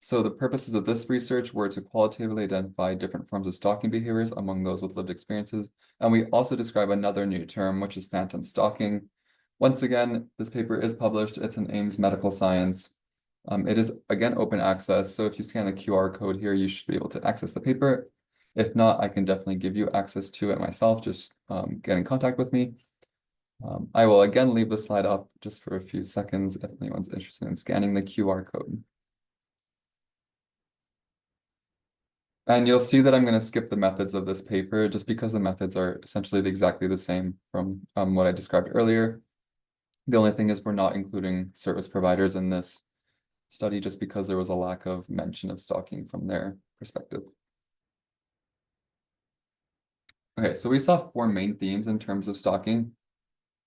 So the purposes of this research were to qualitatively identify different forms of stalking behaviors among those with lived experiences. And we also describe another new term, which is phantom stalking. Once again, this paper is published. It's in Ames Medical Science. It is, again, open access. So if you scan the QR code here, you should be able to access the paper. If not, I can definitely give you access to it myself. Just get in contact with me. I will again leave the slide up just for a few seconds if anyone's interested in scanning the QR code. And you'll see that I'm going to skip the methods of this paper just because the methods are essentially exactly the same from what I described earlier. The only thing is we're not including service providers in this study just because there was a lack of mention of stalking from their perspective. Okay, so we saw 4 main themes in terms of stalking.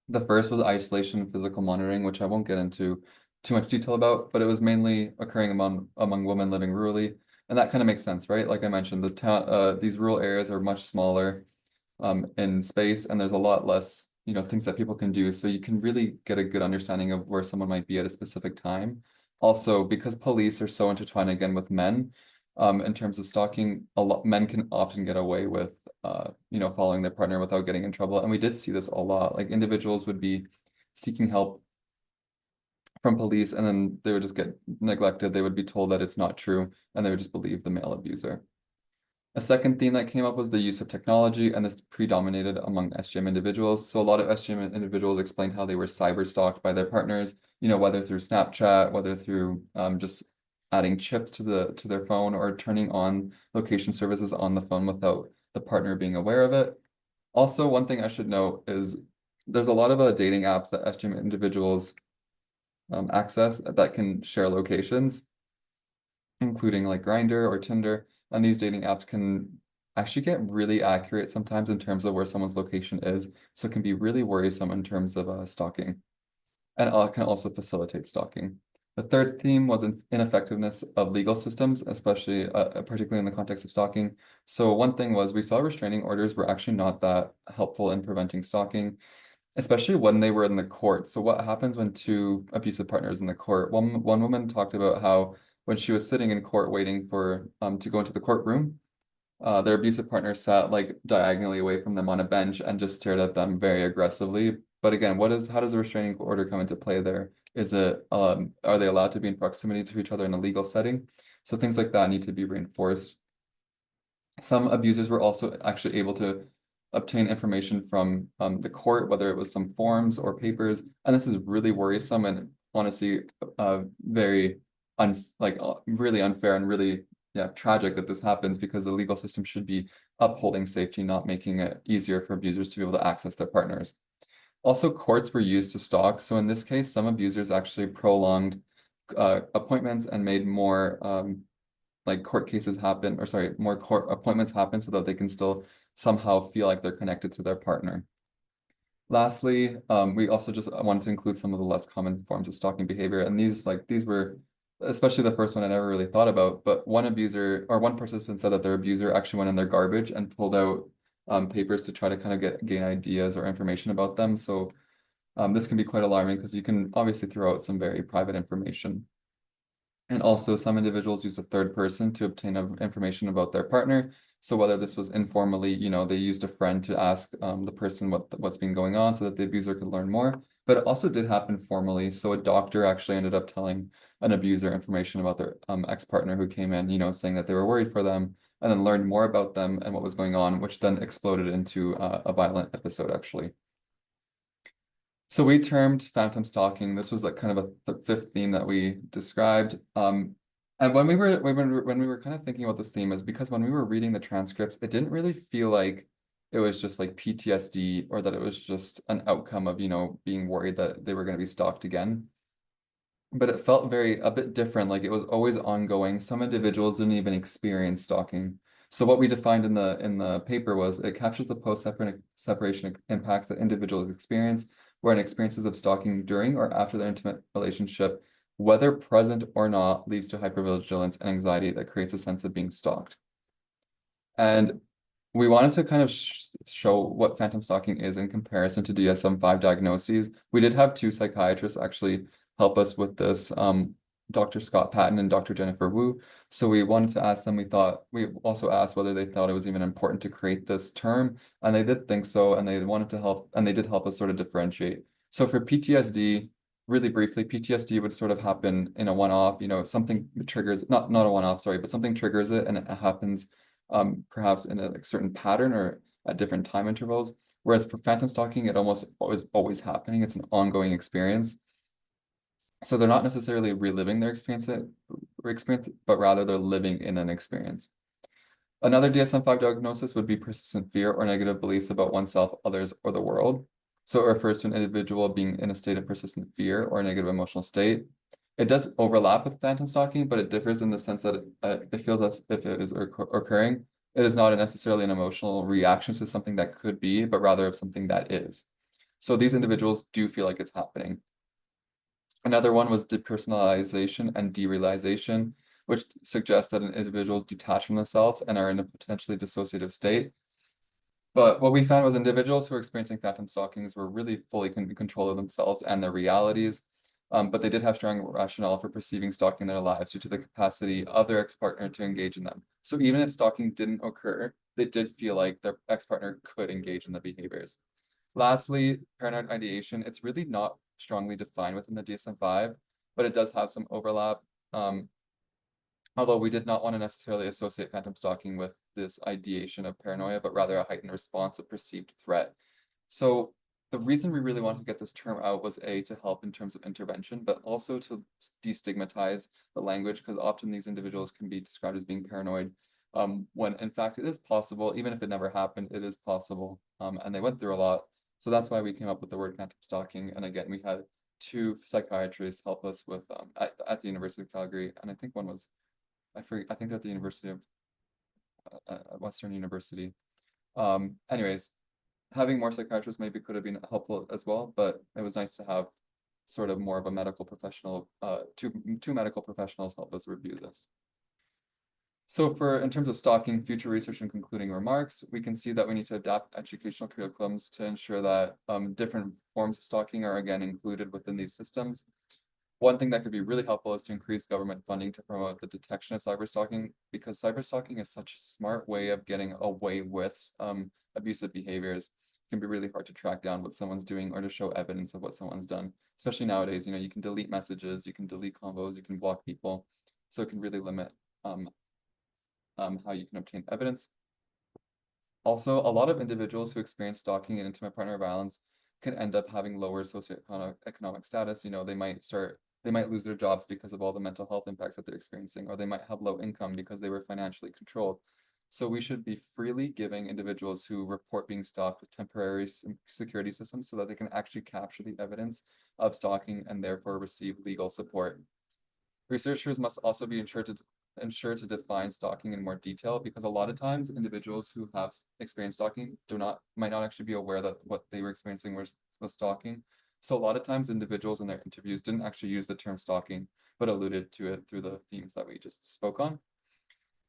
The first was isolation and physical monitoring, which I won't get into too much detail about, but it was mainly occurring among women living rurally. And that kind of makes sense, right? Like I mentioned, these rural areas are much smaller in space, and there's a lot less, things that people can do. So you can really get a good understanding of where someone might be at a specific time. Also, because police are so intertwined again with men, in terms of stalking, a lot men can often get away with following their partner without getting in trouble. And we did see this a lot. Like individuals would be seeking help from police, and then they would just get neglected. They would be told that it's not true, and they would just believe the male abuser. A second theme that came up was the use of technology, and this predominated among SGM individuals. So a lot of SGM individuals explained how they were cyber stalked by their partners, whether through Snapchat, whether through just adding chips to their phone or turning on location services on the phone without the partner being aware of it. Also, one thing I should note is there's a lot of dating apps that SGM individuals access that can share locations, including like Grindr or Tinder. And these dating apps can actually get really accurate sometimes in terms of where someone's location is. So it can be really worrisome in terms of stalking, and can also facilitate stalking. The third theme was ineffectiveness of legal systems, especially particularly in the context of stalking. So one thing was we saw restraining orders were actually not that helpful in preventing stalking, especially when they were in the court. So what happens when two abusive partners in the court? One woman talked about how when she was sitting in court waiting for to go into the courtroom, their abusive partner sat like diagonally away from them on a bench and just stared at them very aggressively. But again, how does a restraining order come into play there? Is it are they allowed to be in proximity to each other in a legal setting? So things like that need to be reinforced. Some abusers were also actually able to obtain information from the court, whether it was some forms or papers. And this is really worrisome and honestly very really unfair and really tragic that this happens because the legal system should be upholding safety, not making it easier for abusers to be able to access their partners. Also, courts were used to stalk. So in this case, some abusers actually prolonged appointments and made more like court cases happen, or sorry, more court appointments happen so that they can still somehow feel like they're connected to their partner. Lastly, we also just wanted to include some of the less common forms of stalking behavior, and these were especially the first one I never really thought about, but one abuser or one participant said that their abuser actually went in their garbage and pulled out papers to try to kind of gain ideas or information about them. So this can be quite alarming because you can obviously throw out some very private information. And also, some individuals use a third person to obtain information about their partner. So whether this was informally, they used a friend to ask the person what's been going on so that the abuser could learn more. But it also did happen formally. So a doctor actually ended up telling an abuser information about their ex-partner who came in, saying that they were worried for them, and then learned more about them and what was going on, which then exploded into a violent episode, actually. So we termed phantom stalking. This was like kind of a fifth theme that we described. And when we were kind of thinking about this theme is because when we were reading the transcripts, it didn't really feel like it was just like PTSD or that it was just an outcome of, being worried that they were going to be stalked again. But it felt a bit different, like it was always ongoing. Some individuals didn't even experience stalking. So what we defined in the paper was it captures the post-separation impacts that individuals experience, wherein experiences of stalking during or after their intimate relationship, whether present or not, leads to hypervigilance and anxiety that creates a sense of being stalked. And we wanted to kind of show what phantom stalking is in comparison to DSM-5 diagnoses. We did have two psychiatrists actually help us with this, Dr. Scott Patton and Dr. Jennifer Wu. So we wanted to ask them, we also asked whether they thought it was even important to create this term, and they did think so, and they wanted to help, and they did help us sort of differentiate. So for PTSD, really briefly, PTSD would sort of happen in a one-off, something triggers, not a one-off, sorry, but something triggers it and it happens perhaps in a certain pattern or at different time intervals. Whereas for phantom stalking, it almost always happening. It's an ongoing experience. So they're not necessarily reliving their experience, but rather they're living in an experience. Another DSM-5 diagnosis would be persistent fear or negative beliefs about oneself, others, or the world. So it refers to an individual being in a state of persistent fear or a negative emotional state. It does overlap with phantom stalking, but it differs in the sense that it feels as if it is occurring. It is not necessarily an emotional reaction to something that could be, but rather of something that is. So these individuals do feel like it's happening. Another one was depersonalization and derealization, which suggests that an individual is detached from themselves and are in a potentially dissociative state. But what we found was individuals who were experiencing phantom stalkings were really fully in control of themselves and their realities, but they did have strong rationale for perceiving stalking in their lives due to the capacity of their ex-partner to engage in them. So even if stalking didn't occur, they did feel like their ex-partner could engage in the behaviors. Lastly, paranoid ideation, it's really not strongly defined within the DSM-5, but it does have some overlap. Although we did not want to necessarily associate phantom stalking with this ideation of paranoia, but rather a heightened response of perceived threat. So the reason we really wanted to get this term out was A, to help in terms of intervention, but also to destigmatize the language, because often these individuals can be described as being paranoid, when in fact it is possible, even if it never happened, it is possible. And they went through a lot. So that's why we came up with the word phantom stalking. And again, we had two psychiatrists help us with at the University of Calgary, and I think one was I think they're at the University of Western University. Anyways, having more psychiatrists maybe could have been helpful as well, but it was nice to have sort of more of a medical professional, two medical professionals help us review this. So in terms of stalking, future research and concluding remarks, we can see that we need to adapt educational curriculums to ensure that different forms of stalking are again included within these systems. One thing that could be really helpful is to increase government funding to promote the detection of cyberstalking, because cyberstalking is such a smart way of getting away with abusive behaviors. It can be really hard to track down what someone's doing or to show evidence of what someone's done. Especially nowadays, you can delete messages, you can delete combos, you can block people. So it can really limit how you can obtain evidence. Also, a lot of individuals who experience stalking and intimate partner violence can end up having lower socioeconomic status. They might lose their jobs because of all the mental health impacts that they're experiencing, or they might have low income because they were financially controlled. So we should be freely giving individuals who report being stalked with temporary security systems so that they can actually capture the evidence of stalking and therefore receive legal support. Researchers must also be ensure to define stalking in more detail, because a lot of times individuals who have experienced stalking might not actually be aware that what they were experiencing was stalking. So a lot of times individuals in their interviews didn't actually use the term stalking, but alluded to it through the themes that we just spoke on.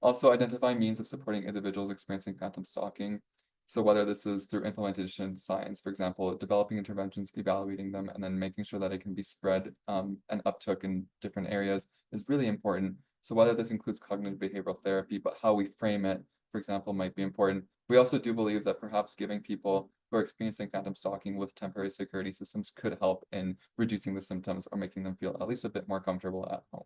Also, identify means of supporting individuals experiencing phantom stalking. So whether this is through implementation science, for example, developing interventions, evaluating them, and then making sure that it can be spread and uptook in different areas is really important. So whether this includes cognitive behavioral therapy, but how we frame it, for example, might be important. We also do believe that perhaps giving people who are experiencing phantom stalking with temporary security systems could help in reducing the symptoms or making them feel at least a bit more comfortable at home.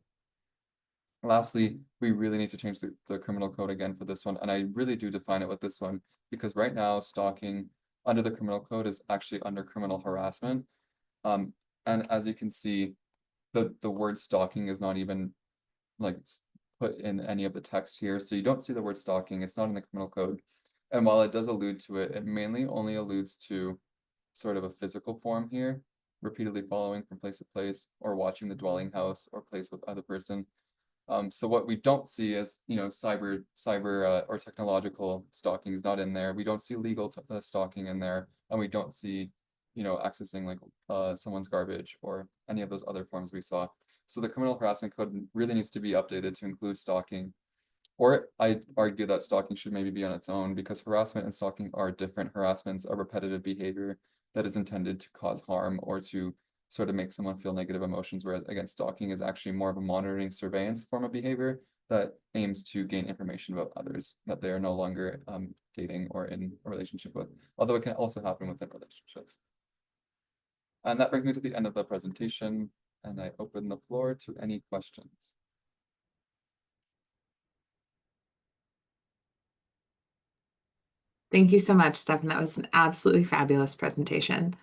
Lastly, we really need to change the criminal code again for this one, and I really do define it with this one because right now stalking under the criminal code is actually under criminal harassment. Um, and as you can see, the word stalking is not even like put in any of the text here, so you don't see the word stalking. It's not in the criminal code, and while it does allude to it, it mainly only alludes to sort of a physical form here, repeatedly following from place to place, or watching the dwelling house or place with other person. So what we don't see is, cyber or technological stalking is not in there. We don't see legal stalking in there, and we don't see, accessing like someone's garbage or any of those other forms we saw. So the criminal harassment code really needs to be updated to include stalking. Or I argue that stalking should maybe be on its own because harassment and stalking are different. Harassment's a repetitive behavior that is intended to cause harm or to sort of make someone feel negative emotions, whereas again, stalking is actually more of a monitoring surveillance form of behavior that aims to gain information about others that they are no longer dating or in a relationship with, although it can also happen within relationships. And that brings me to the end of the presentation, and I open the floor to any questions. Thank you so much, Stefan. That was an absolutely fabulous presentation.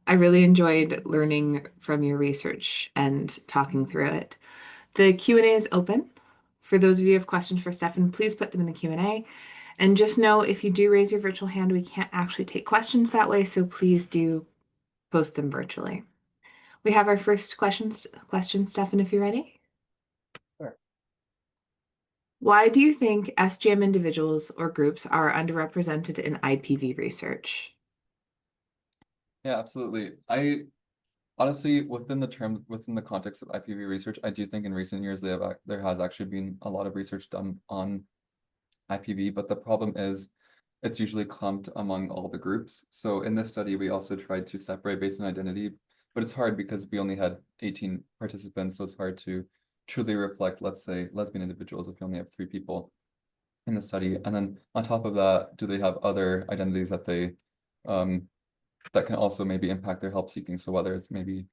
I really enjoyed learning from your research and talking through it. The Q&A is open. For those of you who have questions for Stefan, please put them in the Q&A. And just know if you do raise your virtual hand, we can't actually take questions that way, so please do post them virtually. We have our first question, Stefan, if you're ready. Sure. Why do you think SGM individuals or groups are underrepresented in IPV research? Yeah, absolutely. I honestly, within the context of IPV research, I do think in recent years there has actually been a lot of research done on IPV, but the problem is it's usually clumped among all the groups. So in this study, we also tried to separate based on identity, but it's hard because we only had 18 participants, so it's hard to truly reflect, let's say, lesbian individuals if you only have 3 people in the study. And then on top of that, do they have other identities that they that can also maybe impact their help seeking? So whether it's maybe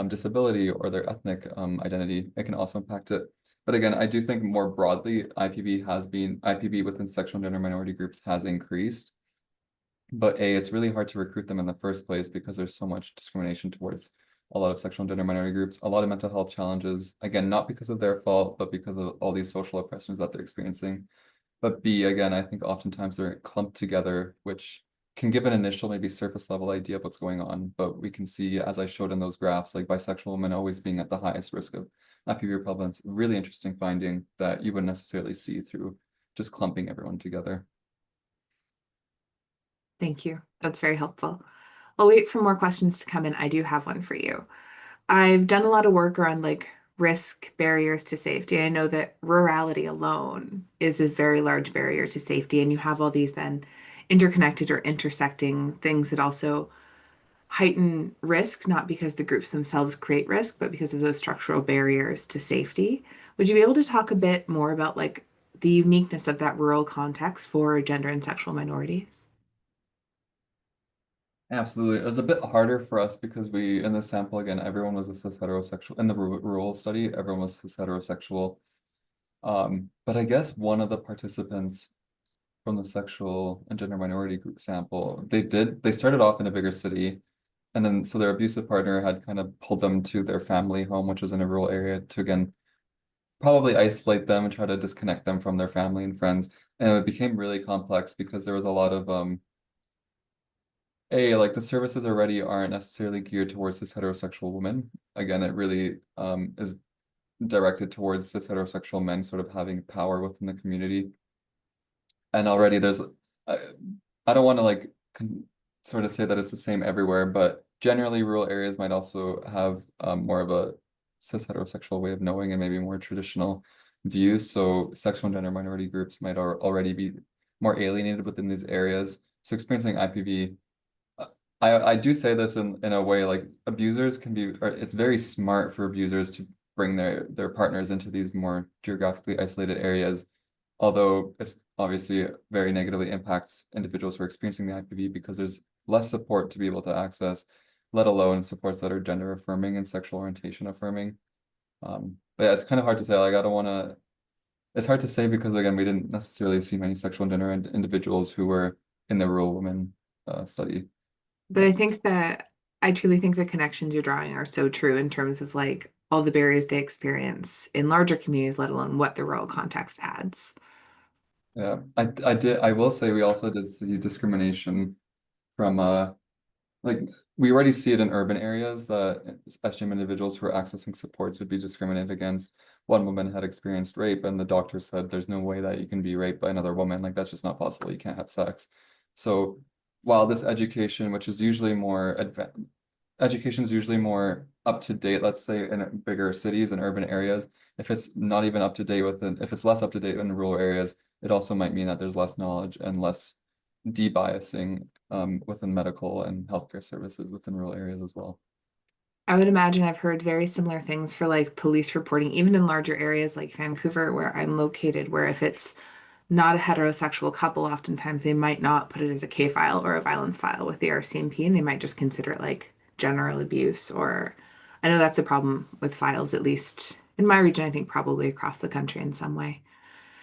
disability or their ethnic identity, it can also impact it. But again, I do think more broadly, IPV within sexual and gender minority groups has increased. But it's really hard to recruit them in the first place because there's so much discrimination towards a lot of sexual and gender minority groups, a lot of mental health challenges, again, not because of their fault, but because of all these social oppressions that they're experiencing. But B, again, I think oftentimes they're clumped together, which can give an initial, maybe surface level idea of what's going on. But we can see, as I showed in those graphs, like bisexual women always being at the highest risk of IPV prevalence. Really interesting finding that you wouldn't necessarily see through just clumping everyone together. Thank you. That's very helpful. I'll wait for more questions to come in. I do have one for you. I've done a lot of work around like risk barriers to safety. I know that rurality alone is a very large barrier to safety, and you have all these then interconnected or intersecting things that also heighten risk, not because the groups themselves create risk, but because of those structural barriers to safety. Would you be able to talk a bit more about like the uniqueness of that rural context for gender and sexual minorities? Absolutely. It was a bit harder for us because in the sample, again, everyone was a cis heterosexual. In the rural study, everyone was cis heterosexual. But I guess one of the participants from the sexual and gender minority group sample, they started off in a bigger city. And then, so their abusive partner had kind of pulled them to their family home, which was in a rural area, to again, probably isolate them and try to disconnect them from their family and friends. And it became really complex because there was a lot of, like the services already aren't necessarily geared towards cis heterosexual women. Again, it really is directed towards cis heterosexual men sort of having power within the community. And already I, I don't want to like sort of say that it's the same everywhere, but generally rural areas might also have more of a cis heterosexual way of knowing and maybe more traditional views. So sexual and gender minority groups might already be more alienated within these areas. So experiencing IPV, I do say this in a way like abusers can be, or it's very smart for abusers to bring their partners into these more geographically isolated areas, although it's obviously very negatively impacts individuals who are experiencing the IPV because there's less support to be able to access, let alone supports that are gender affirming and sexual orientation affirming. But yeah, it's kind of hard to say. Like I don't want to. It's hard to say because again, we didn't necessarily see many sexual and gender individuals who were in the rural women study. But I think that I truly think the connections you're drawing are so true in terms of like all the barriers they experience in larger communities, let alone what the rural context adds. Yeah, I will say we also did see discrimination from like we already see it in urban areas that SGM individuals who are accessing supports would be discriminated against. One woman had experienced rape, and the doctor said there's no way that you can be raped by another woman. Like that's just not possible. You can't have sex. So while this education, which is usually more advanced, education is usually more up to date, let's say in bigger cities and urban areas. If it's not even up to date if it's less up to date in rural areas, it also might mean that there's less knowledge and less debiasing within medical and healthcare services within rural areas as well. I would imagine I've heard very similar things for like police reporting, even in larger areas like Vancouver, where I'm located, where if it's not a heterosexual couple, oftentimes they might not put it as a K file or a violence file with the RCMP, and they might just consider it like general abuse. Or I know that's a problem with files, at least in my region, I think probably across the country in some way.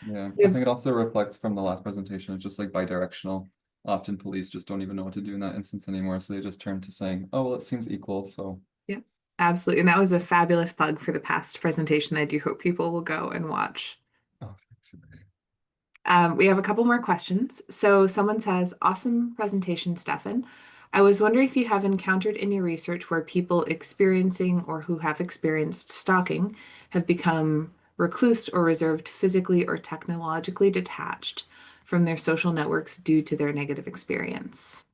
Yeah, We I have, think it also reflects from the last presentation. It's just like bidirectional. Often police just don't even know what to do in that instance anymore, so they just turn to saying, "Oh, well, it seems equal." So, yeah, absolutely. And that was a fabulous plug for the past presentation. I do hope people will go and watch. oh, We have a couple more questions. So someone says, awesome presentation, Stefan. I was wondering if you have encountered in your research where people experiencing or who have experienced stalking have become recluse or reserved physically or technologically detached from their social networks due to their negative experience.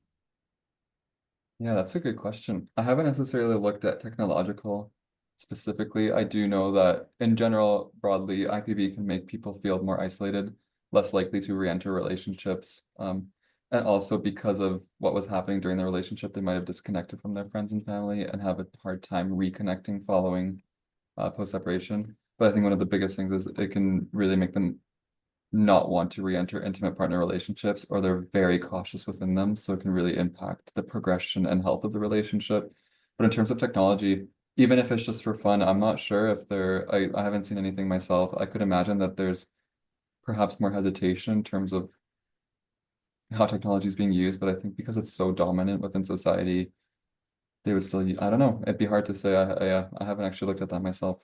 yeah, that's a good question. I haven't necessarily looked at technological specifically. I do know that in general, broadly, IPV can make people feel more isolated, less likely to re-enter relationships. And also because of what was happening during the relationship, they might have disconnected from their friends and family and have a hard time reconnecting following post-separation. But I think one of the biggest things is it can really make them not want to re-enter intimate partner relationships, or they're very cautious within them, so it can really impact the progression and health of the relationship. But in terms of technology, even if it's just for fun, I'm not sure if I haven't seen anything myself. I could imagine that there's perhaps more hesitation in terms of how technology is being used, but I think because it's so dominant within society, they would still, I don't know, it'd be hard to say. I haven't actually looked at that myself.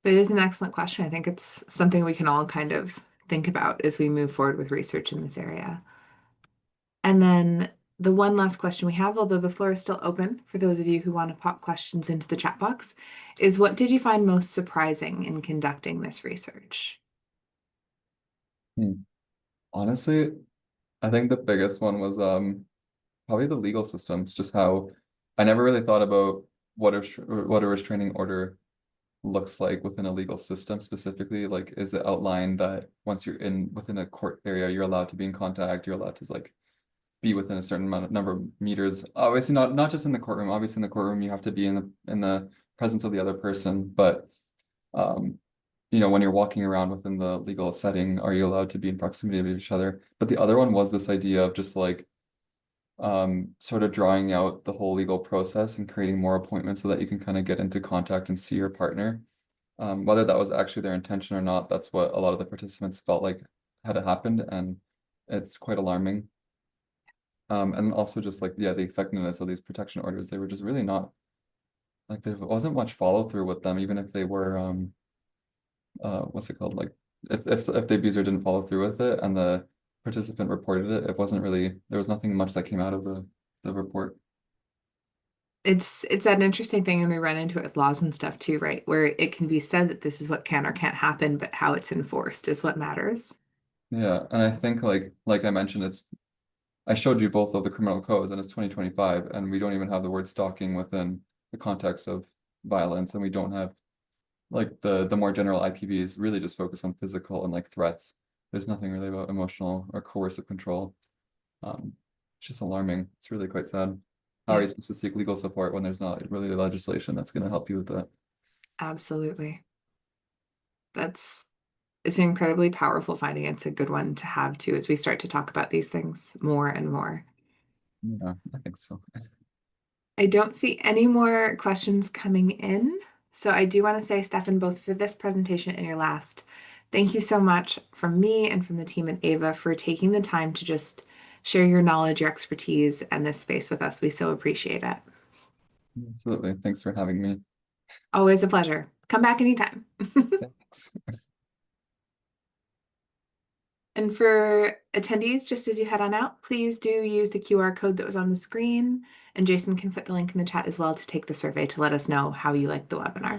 But it is an excellent question. I think it's something we can all kind of think about as we move forward with research in this area. And then the one last question we have, although the floor is still open for those of you who want to pop questions into the chat box, is what did you find most surprising in conducting this research? Hmm. Honestly, I think the biggest one was probably the legal systems, just how I never really thought about what a restraining order looks like within a legal system specifically. Like, is it outlined that once you're in within a court area, you're allowed to be in contact, you're allowed to like be within a certain number of meters. Obviously, not just in the courtroom. Obviously, in the courtroom, you have to be in the presence of the other person, but um, when you're walking around within the legal setting, are you allowed to be in proximity of each other? But the other one was this idea of just like sort of drawing out the whole legal process and creating more appointments so that you can kind of get into contact and see your partner. Whether that was actually their intention or not, that's what a lot of the participants felt like had happened, and it's quite alarming. And also just like, yeah, the effectiveness of these protection orders, they were just really not like there wasn't much follow through with them, even if they were what's it called? Like if the abuser didn't follow through with it and the participant reported it, it wasn't really there was nothing much that came out of the report. It's an interesting thing, and we run into it with laws and stuff too, right? Where it can be said that this is what can or can't happen, but how it's enforced is what matters. Yeah, and I think like I mentioned, I showed you both of the criminal codes, and it's 2025, and we don't even have the word stalking within the context of violence, and we don't have like the more general IPVs really just focus on physical and like threats. There's nothing really about emotional or coercive control. Um, it's just alarming. It's really quite sad. How are Yeah, you supposed to seek legal support when there's not really legislation that's going to help you with that? absolutely. That's it's an incredibly powerful finding. It's a good one to have too as we start to talk about these things more and more. Yeah, I think so. I don't see any more questions coming in. So I do want to say, Stefan, both for this presentation and your last, thank you so much from me and from the team at Ava for taking the time to just share your knowledge, your expertise, and this space with us. We so appreciate it. Absolutely. Thanks for having me. Always a pleasure. Come back anytime. Thanks. And for attendees, just as you head on out, please do use the QR code that was on the screen. And Jason can put the link in the chat as well to take the survey to let us know how you liked the webinar.